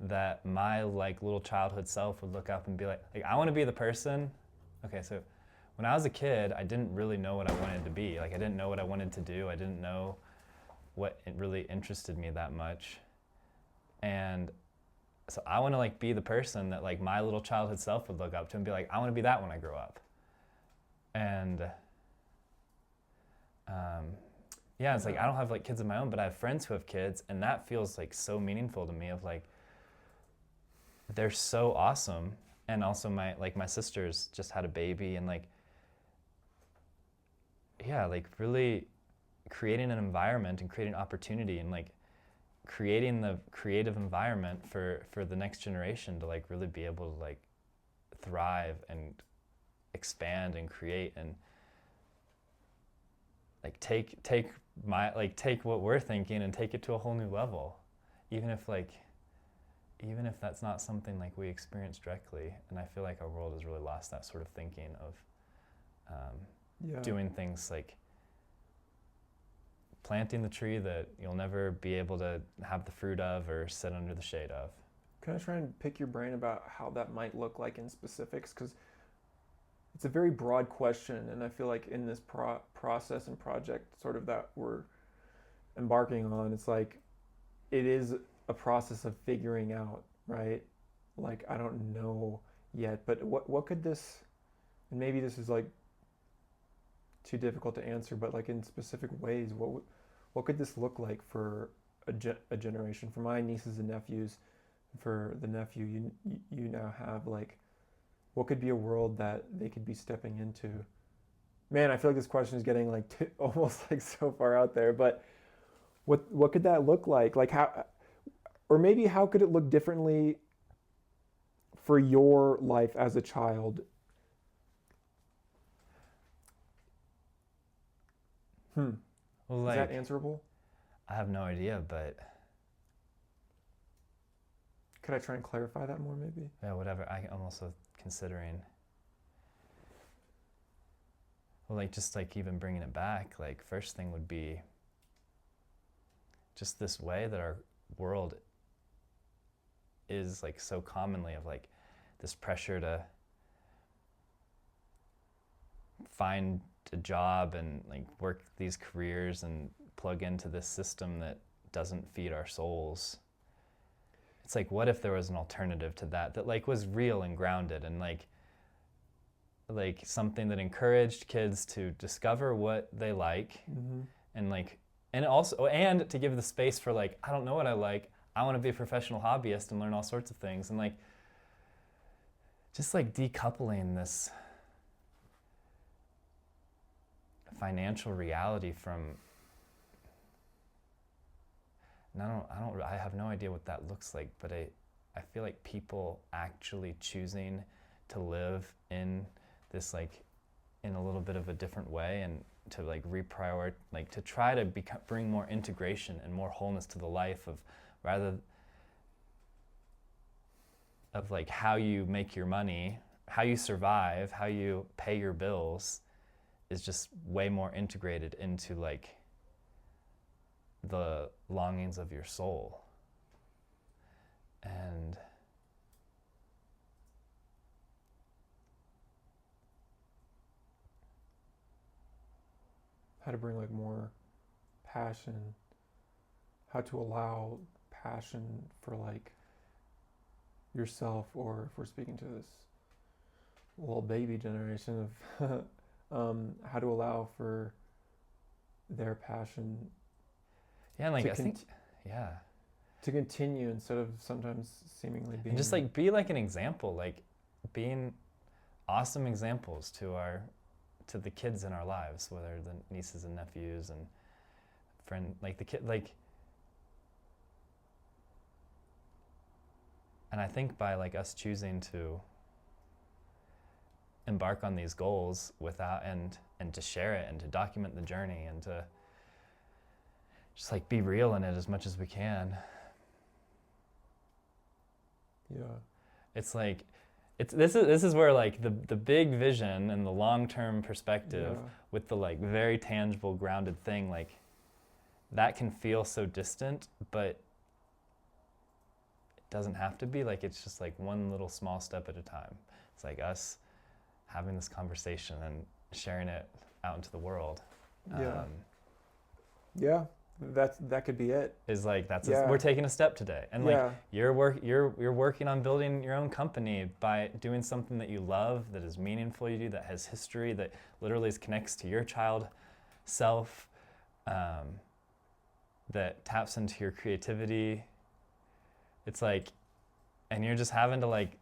that my like little childhood self would look up and be like I want to be the person. Okay, so when I was a kid, I didn't really know what I wanted to be. Like I didn't know what I wanted to do. I didn't know what it really interested me that much. And so I want to like be the person that like my little childhood self would look up to and be like, I want to be that when I grow up. And yeah, it's like I don't have like kids of my own, but I have friends who have kids, and that feels like so meaningful to me. Of like, they're so awesome, and also my sisters just had a baby, and like, yeah, like really creating an environment and creating opportunity and like creating the creative environment for the next generation to like really be able to like thrive and expand and create and like take what we're thinking and take it to a whole new level, even if that's not something like we experience directly. And I feel like our world has really lost that sort of thinking of doing things like planting the tree that you'll never be able to have the fruit of or sit under the shade of. Can I try and pick your brain about how that might look like in specifics? Because it's a very broad question, and I feel like in this process and project sort of that we're embarking on, it's like it is a process of figuring out, right? Like I don't know yet, but what could this, and maybe this is like too difficult to answer, but like in specific ways, what could this look like for a generation? For my nieces and nephews, for the nephew you now have, like what could be a world that they could be stepping into? Man, I feel like this question is getting like almost like so far out there, but what could that look like? Like how, or maybe how could it look differently for your life as a child? Well, Is that answerable? I have no idea, but could I try and clarify that more maybe? Yeah, whatever. I'm also considering, well, like just like even bringing it back, like first thing would be just this way that our world is like so commonly of like this pressure to find a job and like work these careers and plug into this system that doesn't feed our souls. It's like, what if there was an alternative to that like was real and grounded and like something that encouraged kids to discover what they like, and like, and also, and to give the space for like, I don't know what I like, I want to be a professional hobbyist and learn all sorts of things, and like just like decoupling this financial reality from and I have no idea what that looks like, but I feel like people actually choosing to live in this, like, in a little bit of a different way, and to like reprioritize, like to try to bring more integration and more wholeness to the life of, rather of like how you make your money, how you survive, how you pay your bills, is just way more integrated into like the longings of your soul. And how to bring like more passion, how to allow passion for like yourself, or if we're speaking to this little baby generation of how to allow for their passion yeah, and like to I think, yeah, to continue instead of sometimes seemingly being, and just like be like an example, like being awesome examples to the kids in our lives, whether the nieces and nephews and friend, like the kid, like, and I think by like us choosing to embark on these goals without, and to share it and to document the journey and to just like be real in it as much as we can. yeah, It's like, this is where like the big vision and the long-term perspective yeah, with the like very tangible grounded thing, like that can feel so distant, but it doesn't have to be. Like it's just like one little small step at a time. It's like us having this conversation and sharing it out into the world. yeah, yeah. That could be it. Is like Yeah. we're taking a step today, and Yeah. like you're working on building your own company by doing something that you love, that is meaningful to you, that has history, that literally connects to your child self, that taps into your creativity. It's like, and you're just having to like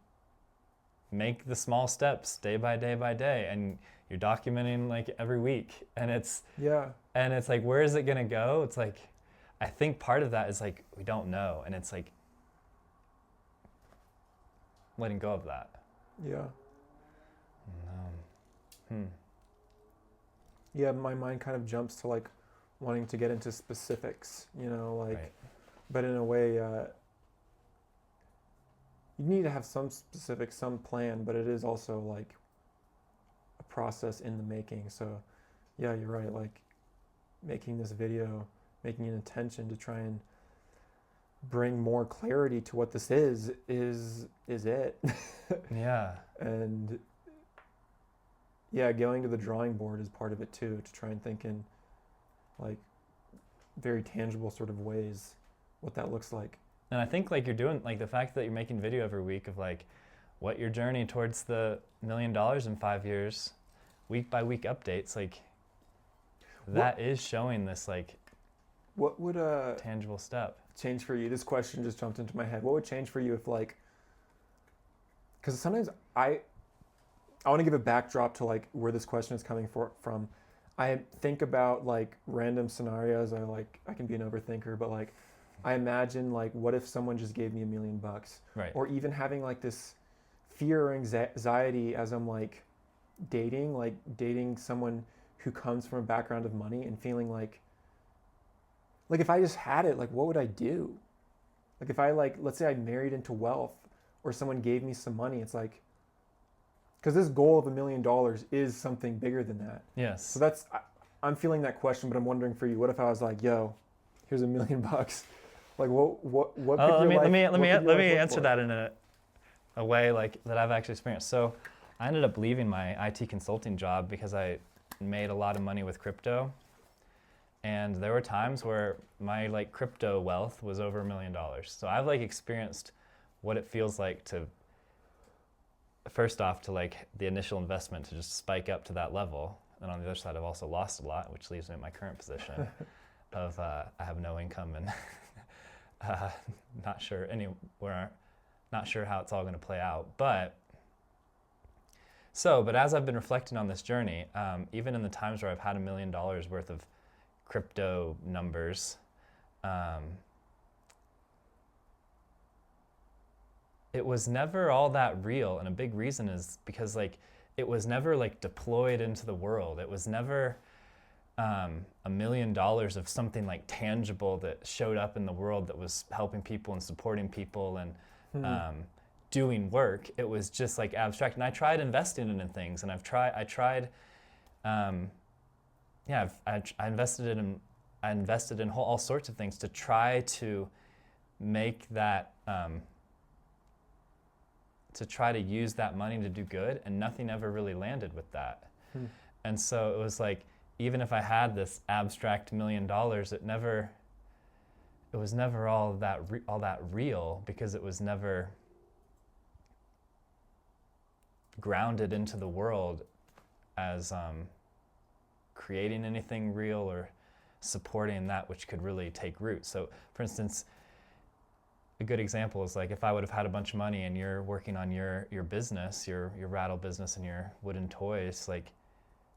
make the small steps day by day by day, and you're documenting like every week, and it's Yeah. and it's like, where is it gonna go? It's like, I think part of that is like, we don't know, and it's like letting go of that. Yeah. And, Yeah, my mind kind of jumps to like wanting to get into specifics, like, right. but in a way, you need to have some specific, some plan, but it is also like a process in the making. So, yeah, you're right. Like making this video, making an intention to try and bring more clarity to what this is it. Yeah. And yeah, going to the drawing board is part of it too, to try and think in like very tangible sort of ways what that looks like. And I think like you're doing, like the fact that you're making video every week of like what your journey towards the $1 million in 5 years, week by week updates, like that is showing this like What would tangible step. change for you? This question just jumped into my head. What would change for you if like, because sometimes I want to give a backdrop to like where this question is coming from. I think about like random scenarios. I can be an overthinker, but like I imagine like what if someone just gave me $1 million, Right. or even having like this fear or anxiety as I'm like dating someone who comes from a background of money, and feeling like if I just had it, like what would I do? Like if I like, let's say I married into wealth, or someone gave me some money, it's like, because this goal of $1 million is something bigger than that. Yes. So I'm feeling that question, but I'm wondering for you, what if I was like, yo, here's $1 million? Like what could let your me life answer look that in a way like that I've actually experienced. So I ended up leaving my IT consulting job because I made a lot of money with crypto, and there were times where my like crypto wealth was over $1 million. So I've like experienced what it feels like to, first off, to like the initial investment to just spike up to that level, and on the other side I've also lost a lot, which leaves me in my current position of I have no income and not sure how it's all going to play out. But as I've been reflecting on this journey, even in the times where I've had $1 million worth of crypto numbers, it was never all that real, and a big reason is because like it was never like deployed into the world. It was never $1 million of something like tangible that showed up in the world that was helping people and supporting people and doing work. It was just like abstract. And I tried investing in things, and I tried, I invested in all sorts of things to try to make that, to try to use that money to do good, and nothing ever really landed with that. And so it was like, even if I had this abstract $1 million, it was never all that real, because it was never grounded into the world as creating anything real or supporting that which could really take root. So for instance, a good example is like if I would have had a bunch of money and you're working on your business, your rattle business and your wooden toys, like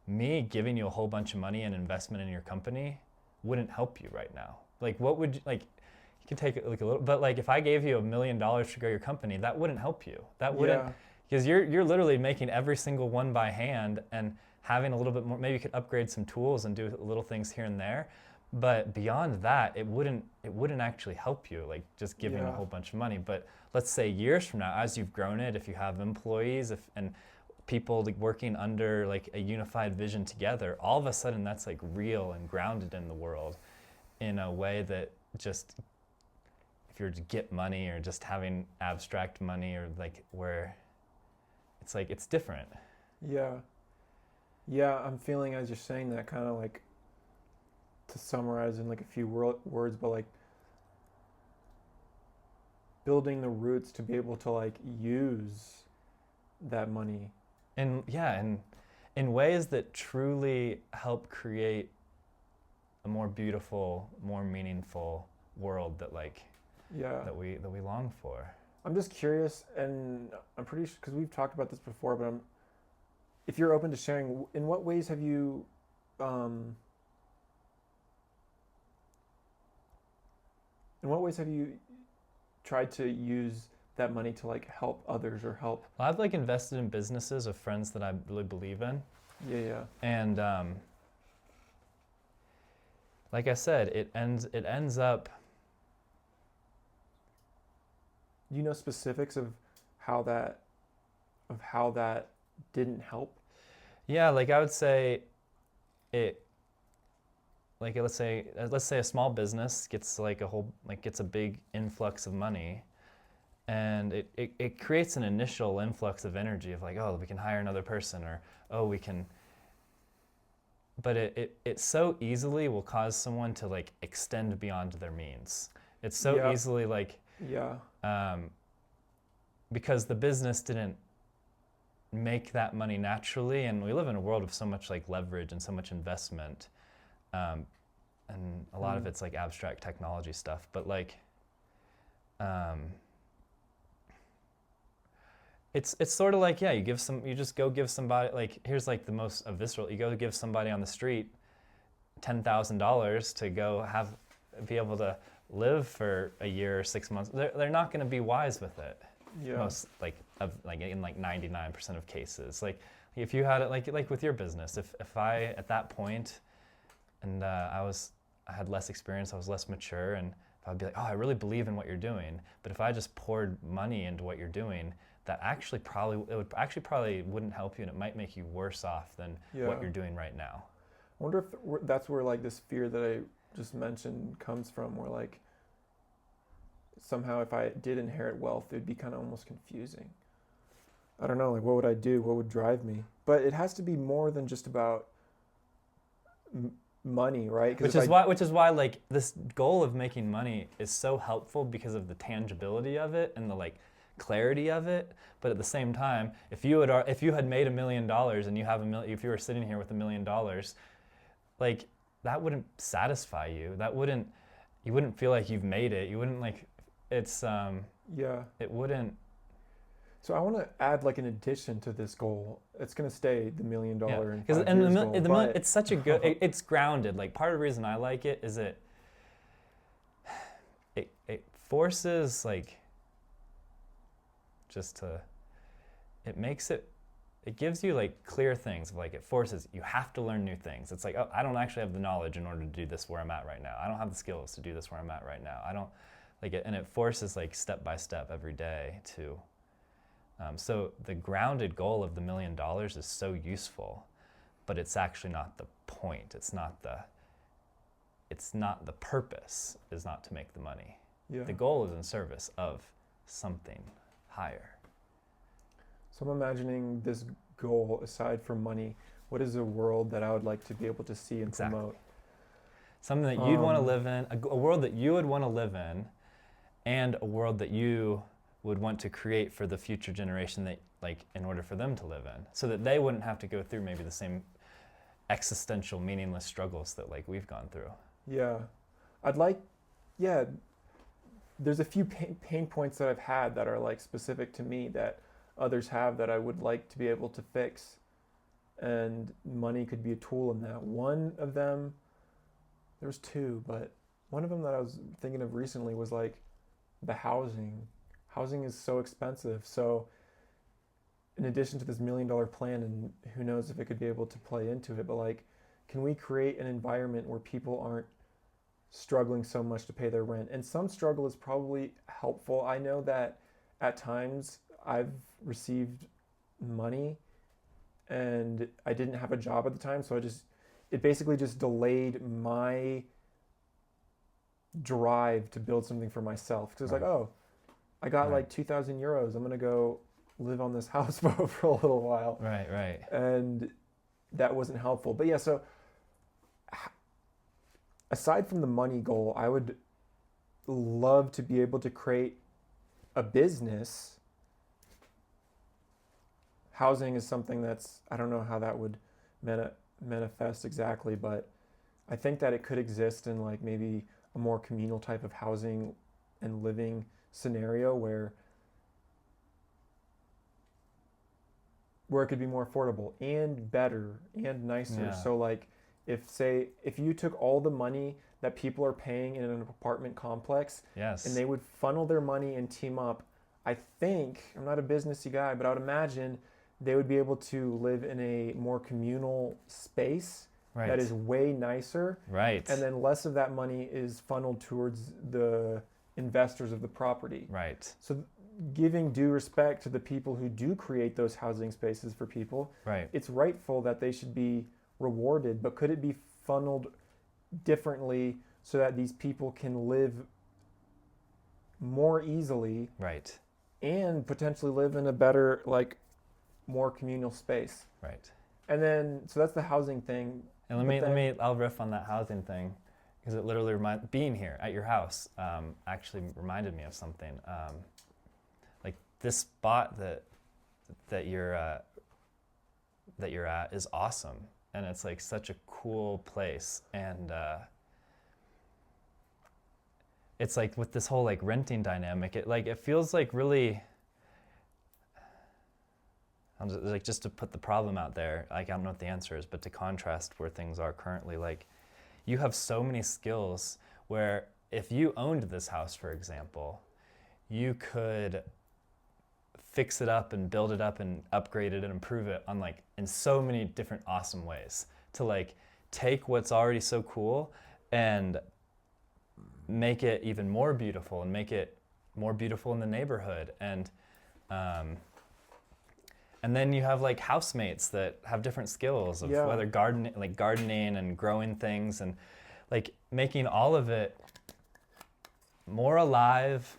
me giving you a whole bunch of money and investment in your company wouldn't help you right now. Like what would you, like you can take it like a little, but like if I gave you $1 million to grow your company, that wouldn't help you. That wouldn't, because you're literally making every single one by hand and having a little bit more, maybe you could upgrade some tools and do little things here and there. But beyond that, it wouldn't actually help you, like just giving a whole bunch of money. But let's say years from now, as you've grown it, if you have employees, and people like working under like a unified vision together, all of a sudden that's like real and grounded in the world in a way that just, if you're to get money or just having abstract money, or like where it's like, it's different. Yeah, I'm feeling as you're saying that, kind of like, to summarize in like a few words, but like building the roots to be able to like use that money. And in ways that truly help create a more beautiful, more meaningful world that like that we long for. I'm just curious, and I'm pretty sure, because we've talked about this before, but if you're open to sharing, in what ways have you tried to use that money to like help others or help? Well, I've like invested in businesses of friends that I really believe in. Yeah. And like I said, it ends up. Do you know specifics of how that didn't help? Yeah, like I would say it. Like let's say a small business gets like gets a big influx of money, and it creates an initial influx of energy of like, oh, we can hire another person, or oh, we can. But it so easily will cause someone to like extend beyond their means. It's so easily like because the business didn't make that money naturally, and we live in a world of so much like leverage and so much investment. And a lot of it's like abstract technology stuff, but like, it's sort of like, you just go give somebody, like, here's like the most visceral, you go give somebody on the street $10,000 to go be able to live for a year or 6 months. They're not going to be wise with it. Most in 99% of cases. Like if you had it like with your business, if I at that point, and I had less experience, I was less mature, and if I'd be like, oh, I really believe in what you're doing, but if I just poured money into what you're doing, that probably wouldn't help you, and it might make you worse off than what you're doing right now. I wonder if that's where like this fear that I just mentioned comes from, where like somehow if I did inherit wealth, it'd be kind of almost confusing. I don't know, like what would I do? What would drive me? But it has to be more than just about money, right? Which is why like this goal of making money is so helpful, because of the tangibility of it and the like clarity of it. But at the same time, if you had made $1 million and if you were sitting here with $1 million, like that wouldn't satisfy you. You wouldn't feel like you've made it. You wouldn't like, it wouldn't. So I want to add like an addition to this goal. It's going to stay the $1 million in 5 years goal, it's such a good, it's grounded. Like part of the reason I like it is it forces like, it gives you like clear things. Like it forces, you have to learn new things. It's like, oh, I don't actually have the knowledge in order to do this where I'm at right now. I don't have the skills to do this where I'm at right now. I don't like it. And it forces like step by step every day to, so the grounded goal of the $1 million is so useful, but it's actually not the point. It's not the purpose is not to make the money. Yeah. The goal is in service of something higher. So I'm imagining this goal, aside from money, what is a world that I would like to be able to see and Exactly. promote? Something that you'd want to live in, a world that you would want to live in, and a world that you would want to create for the future generation that, like, in order for them to live in, so that they wouldn't have to go through maybe the same existential, meaningless struggles that, like, we've gone through. Yeah. There's a few pain points that I've had that are, like, specific to me that others have that I would like to be able to fix. And money could be a tool in that. One of them, there was two, but one of them that I was thinking of recently was like the housing. Housing is so expensive. So in addition to this $1 million plan, and who knows if it could be able to play into it, but like, can we create an environment where people aren't struggling so much to pay their rent? And some struggle is probably helpful. I know that at times I've received money and I didn't have a job at the time, so it basically just delayed my drive to build something for myself. Because it's like, oh, I got like 2,000 euros. I'm gonna go live on this houseboat for a little while. Right. And that wasn't helpful. But yeah, so aside from the money goal, I would love to be able to create a business. Housing is something that's, I don't know how that would manifest exactly, but I think that it could exist in like maybe a more communal type of housing and living scenario where it could be more affordable and better and nicer. Yeah. So like if you took all the money that people are paying in an apartment complex, Yes. and they would funnel their money and team up, I think, I'm not a businessy guy, but I would imagine they would be able to live in a more communal space that is way nicer. Right. And then less of that money is funneled towards the investors of the property. Right. So giving due respect to the people who do create those housing spaces for people, Right. it's rightful that they should be rewarded, but could it be funneled differently so that these people can live more easily, Right. and potentially live in a better, like, more communal space? Right. And then, so that's the housing thing. And I'll riff on that housing thing, because it literally being here at your house actually reminded me of something. Like this spot that you're at is awesome, and it's like such a cool place, and it's like with this whole like renting dynamic, it feels like really. Just to put the problem out there, like I don't know what the answer is, but to contrast where things are currently, like you have so many skills where if you owned this house, for example, you could fix it up and build it up and upgrade it and improve it on like in so many different awesome ways to like take what's already so cool and make it even more beautiful and make it more beautiful in the neighborhood. And then you have like housemates that have different skills of whether gardening and growing things and like making all of it more alive,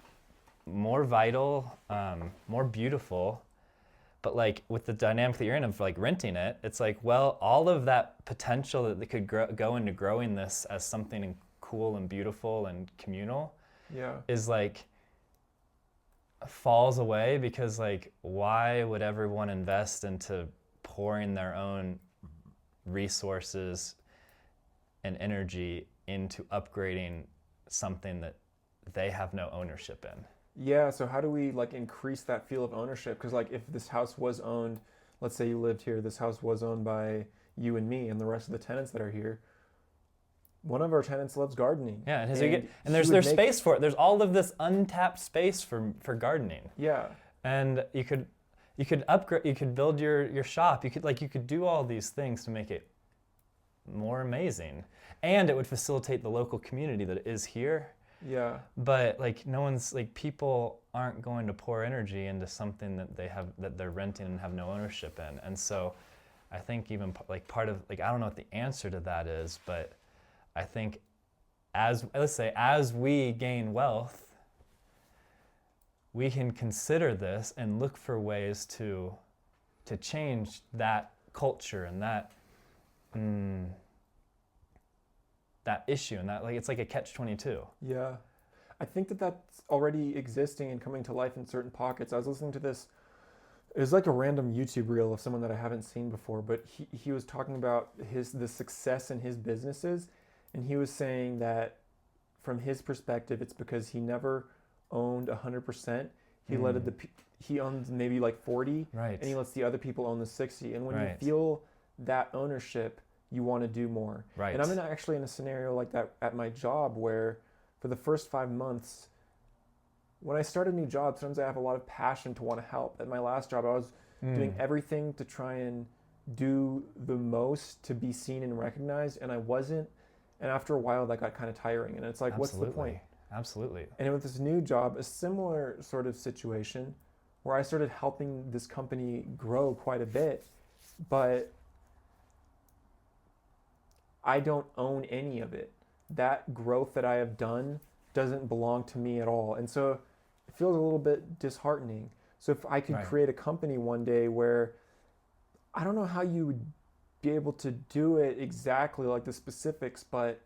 more vital, more beautiful. But like with the dynamic that you're in of like renting it, it's like, well, all of that potential that they could go into growing this as something cool and beautiful and communal is like falls away, because like why would everyone invest into pouring their own resources and energy into upgrading something that they have no ownership in? Yeah, so how do we like increase that feel of ownership? Because like if this house was owned, let's say you lived here, this house was owned by you and me and the rest of the tenants that are here. One of our tenants loves gardening. Yeah, and there's space for it. There's all of this untapped space for gardening. Yeah. And you could upgrade, you could build your shop, you could do all these things to make it more amazing, and it would facilitate the local community that is here. Yeah. But like no one's like people aren't going to pour energy into something that they're renting and have no ownership in. And so I think even like part of like I don't know what the answer to that is, but I think as we gain wealth, we can consider this and look for ways to change that culture and that that issue, and that like it's like a catch-22. Yeah. I think that that's already existing and coming to life in certain pockets. I was listening to this, it was like a random YouTube reel of someone that I haven't seen before, but he was talking about the success in his businesses, and he was saying that from his perspective, it's because he never owned 100%. He let he owns maybe like 40, Right. and he lets the other people own the 60. And when Right. you feel that ownership, you want to do more. Right. And I'm actually in a scenario like that at my job where for the first 5 months, when I start a new job, sometimes I have a lot of passion to want to help. At my last job, I was doing everything to try and do the most to be seen and recognized, and I wasn't. And after a while, that got kind of tiring. And it's like, what's the point? Absolutely. And with this new job, a similar sort of situation where I started helping this company grow quite a bit, but I don't own any of it. That growth that I have done doesn't belong to me at all. And so it feels a little bit disheartening. So if I could Right. create a company one day where I don't know how you would be able to do it exactly, like the specifics, but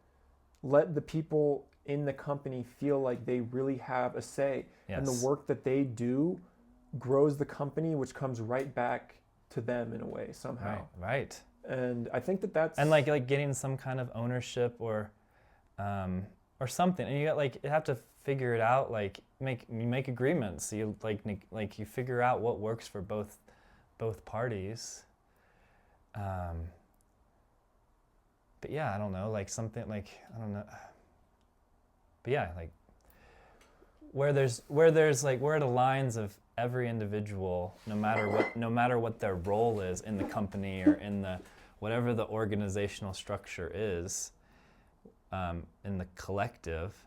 let the people in the company feel like they really have a say. And Yes. the work that they do grows the company, which comes right back to them in a way somehow. Right. And I think that that's And like getting some kind of ownership or something, and you got like you have to figure it out. Like you make agreements. You like you figure out what works for both parties. But yeah, I don't know, like something like I don't know. But yeah, like where there's like where the lines of every individual, no matter what their role is in the company or in the whatever the organizational structure is, in the collective,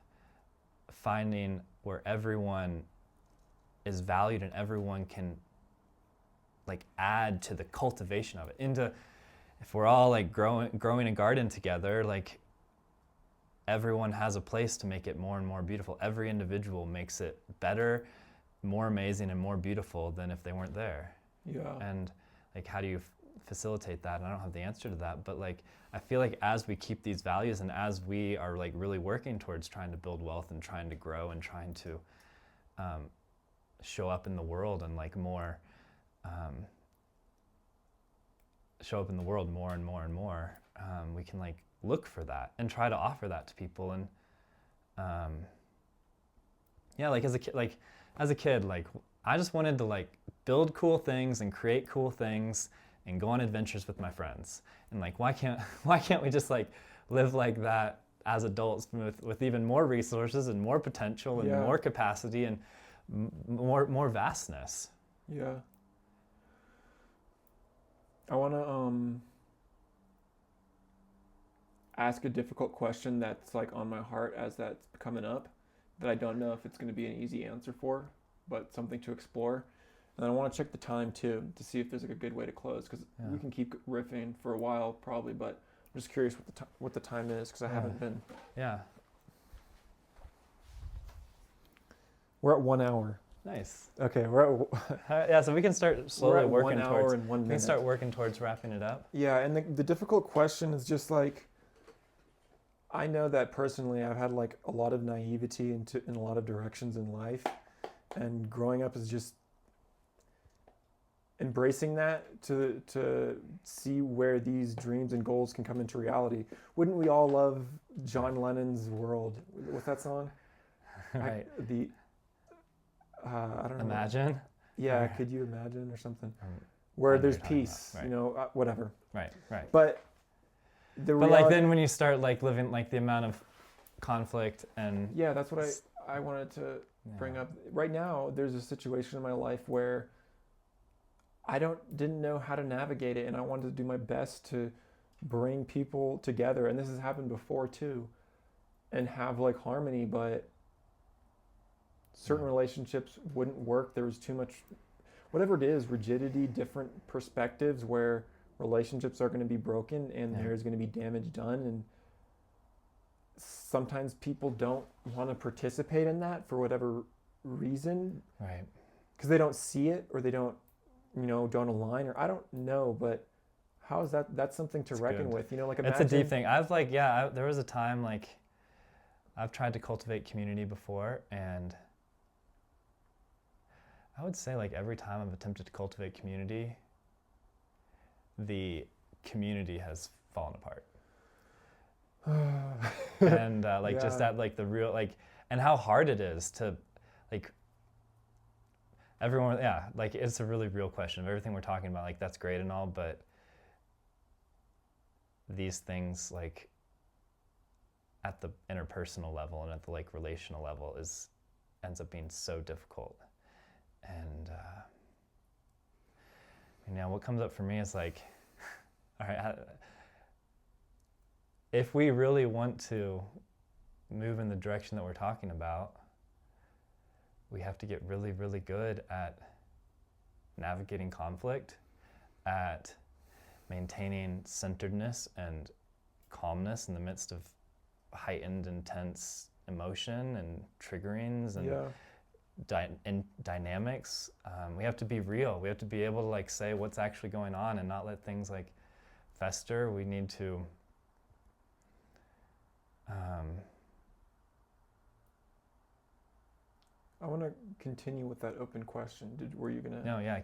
finding where everyone is valued and everyone can like add to the cultivation of it. If we're all like growing a garden together, like everyone has a place to make it more and more beautiful. Every individual makes it better, more amazing, and more beautiful than if they weren't there. Yeah. And like, how do you facilitate that? And I don't have the answer to that, but like, I feel like as we keep these values and as we are like really working towards trying to build wealth and trying to grow and trying to show up in the world and like more, show up in the world more and more and more, we can like look for that and try to offer that to people. And yeah, like as a kid, like I just wanted to like build cool things and create cool things and go on adventures with my friends. And like, why can't we just like live like that as adults with even more resources and more potential and more capacity and more vastness? Yeah. I want to ask a difficult question that's like on my heart as that's coming up, that I don't know if it's going to be an easy answer for, but something to explore. And I want to check the time too to see if there's like a good way to close, because we can keep riffing for a while probably, but I'm just curious what the time is, because I haven't been. Yeah. We're at 1 hour. Nice. Okay, we're at Yeah, so we can start slowly working 1 hour towards. and 1 minute. We can start working towards wrapping it up. Yeah, and the difficult question is just like, I know that personally I've had like a lot of naivety in a lot of directions in life, and growing up is just embracing that to see where these dreams and goals can come into reality. Wouldn't we all love John Lennon's World? What's that song? Right. I don't know. Imagine. Yeah, could you imagine or something? Where there's peace, right. you know, whatever. Right. But the reality, like then when you start like living like the amount of conflict and yeah, that's what I wanted to bring up. Right now, there's a situation in my life where I didn't know how to navigate it, and I wanted to do my best to bring people together. And this has happened before too, and have like harmony, but certain relationships wouldn't work. There was too much, whatever it is, rigidity, different perspectives where relationships are going to be broken and there's going to be damage done. And sometimes people don't want to participate in that for whatever reason. Right. Because they don't see it, or they don't, don't align, or I don't know, but how is that? That's something to reckon with, like imagine. It's a deep thing. I've there was a time like I've tried to cultivate community before, and I would say like every time I've attempted to cultivate community, the community has fallen apart. And just that, like the real, like, and how hard it is to, like, everyone, like it's a really real question of everything we're talking about. Like that's great and all, but these things, like at the interpersonal level and at the like relational level, ends up being so difficult. And what comes up for me is like, all right, if we really want to move in the direction that we're talking about, we have to get really, really good at navigating conflict, at maintaining centeredness and calmness in the midst of heightened, intense emotion and triggerings and dynamics. We have to be real. We have to be able to like say what's actually going on and not let things like fester. We need to I want to continue with that open question. Were you gonna? No, yeah,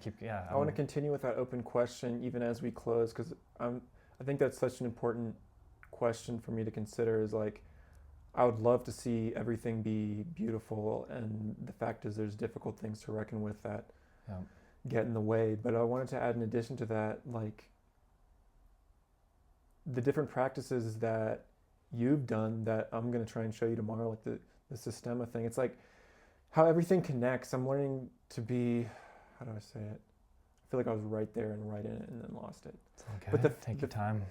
I want to continue with that open question even as we close, because I think that's such an important question for me to consider. Is like, I would love to see everything be beautiful, and the fact is there's difficult things to reckon with that get in the way. But I wanted to add, in addition to that, like the different practices that you've done that I'm going to try and show you tomorrow, like the Systema thing. It's like how everything connects. I'm learning to be, how do I say it? I feel like I was right there and right in it and then lost it. It's okay. But take your time.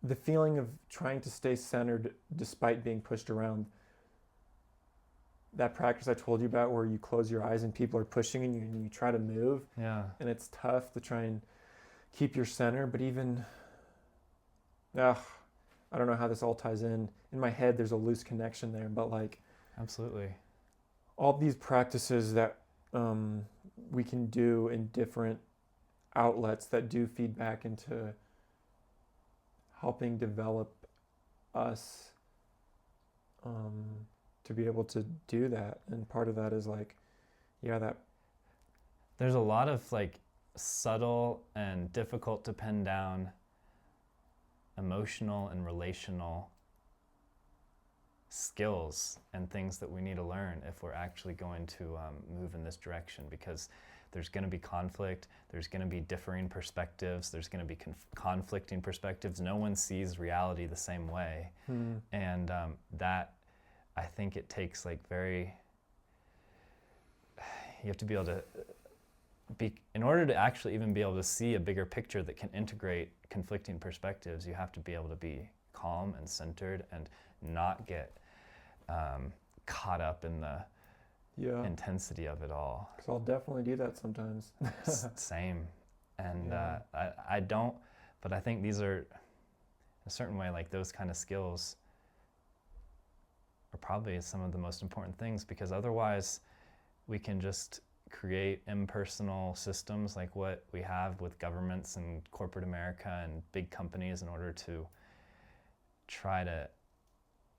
The feeling of trying to stay centered despite being pushed around. That practice I told you about where you close your eyes and people are pushing and you try to move. Yeah. And it's tough to try and keep your center, but even, I don't know how this all ties in. In my head, there's a loose connection there, but like... Absolutely. All these practices that we can do in different outlets that do feed back into helping develop us to be able to do that. And part of that is like, that... There's a lot of like subtle and difficult to pin down emotional and relational skills and things that we need to learn if we're actually going to move in this direction, because there's going to be conflict, there's going to be differing perspectives, there's going to be conflicting perspectives. No one sees reality the same way. And that, I think it takes like you have to be able to in order to actually even be able to see a bigger picture that can integrate conflicting perspectives, you have to be able to be calm and centered and not get caught up in the intensity of it all. Because I'll definitely do that sometimes. Same. And I don't, but I think these are, in a certain way, like those kind of skills are probably some of the most important things, because otherwise we can just create impersonal systems like what we have with governments and corporate America and big companies in order to try to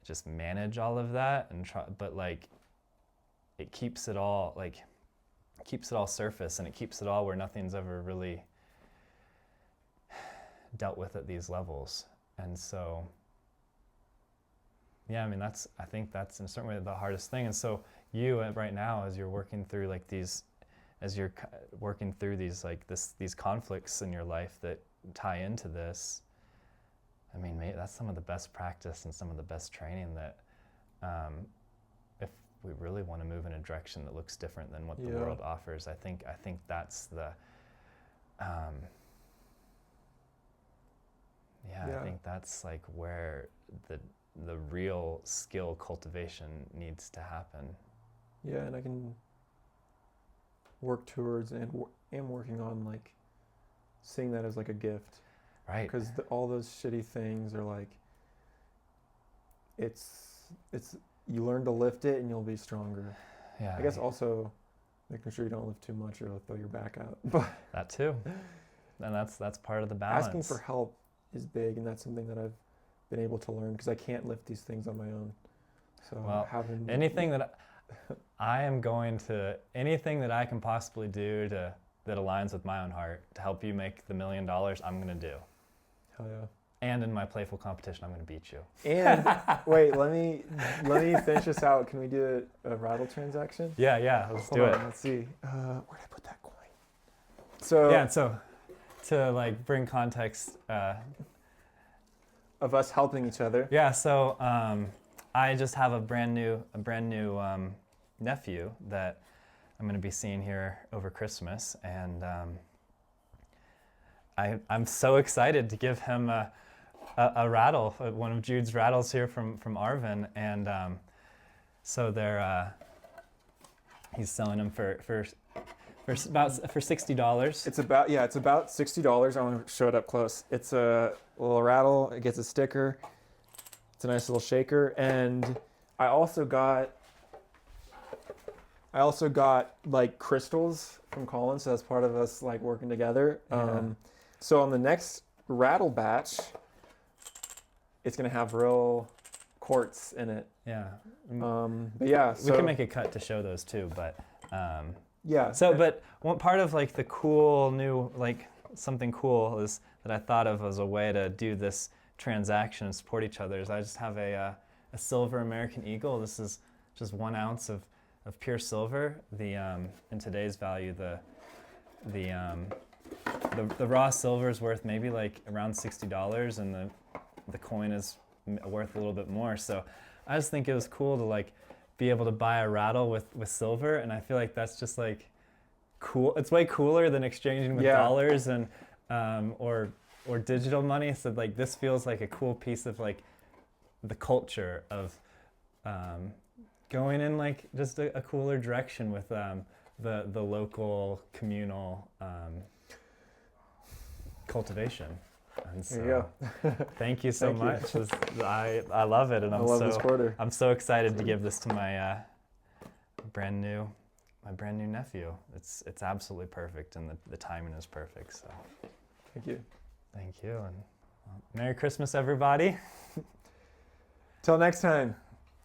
just manage all of that and but like it keeps it all surface, and it keeps it all where nothing's ever really dealt with at these levels. And so I think that's in a certain way the hardest thing. And so you right now, as you're working through like these conflicts in your life that tie into this, that's some of the best practice and some of the best training that if we really want to move in a direction that looks different than what the Yeah. world offers, I think that's the Yeah. I think that's like where the real skill cultivation needs to happen. Yeah, and I can work towards and am working on like seeing that as like a gift, Right. because all those shitty things are like, it's you learn to lift it and you'll be stronger. Yeah. I guess also making sure you don't lift too much or it'll throw your back out. But that too. And that's part of the balance. asking for help is big, and that's something that I've been able to learn because I can't lift these things on my own. So Well, having anything that I am going to, anything that I can possibly do that aligns with my own heart to help you make the $1 million, I'm going to do. hell yeah. And in my playful competition, I'm going to beat you. And wait, let me finish this out. Can we do a rattle transaction? Yeah, let's Hold do on, it. Let's see. Where'd I put that coin? So Yeah, so to like bring context, of us helping each other. yeah, so I just have a brand new nephew that I'm going to be seeing here over Christmas, and I'm so excited to give him a rattle, one of Jude's rattles here from Arvin, and so they're he's selling them for $60. It's about $60. I want to show it up close. It's a little rattle. It gets a sticker. It's a nice little shaker, and I also got like crystals from Colin, so that's part of us like working together. Yeah. So on the next rattle batch, it's gonna have real quartz in it. Yeah, But yeah, we can make a cut to show those too, but. yeah. So, but one part of like the cool new, like something cool is that I thought of as a way to do this transaction and support each other is I just have a silver American Eagle. This is just 1 ounce of pure silver. The in today's value, the raw silver is worth maybe like around $60, and the coin is worth a little bit more. So I just think it was cool to like be able to buy a rattle with silver, and I feel like that's just like cool. It's way cooler than exchanging with dollars and or digital money. So like this feels like a cool piece of like the culture of going in like just a cooler direction with the local communal cultivation. And so, There you go. thank you so Thank you. much. I love it, and I love this quarter. I'm so excited to give this to my brand new nephew. It's absolutely perfect, and the timing is perfect. So Thank you. thank you, and Merry Christmas, everybody. Till next time.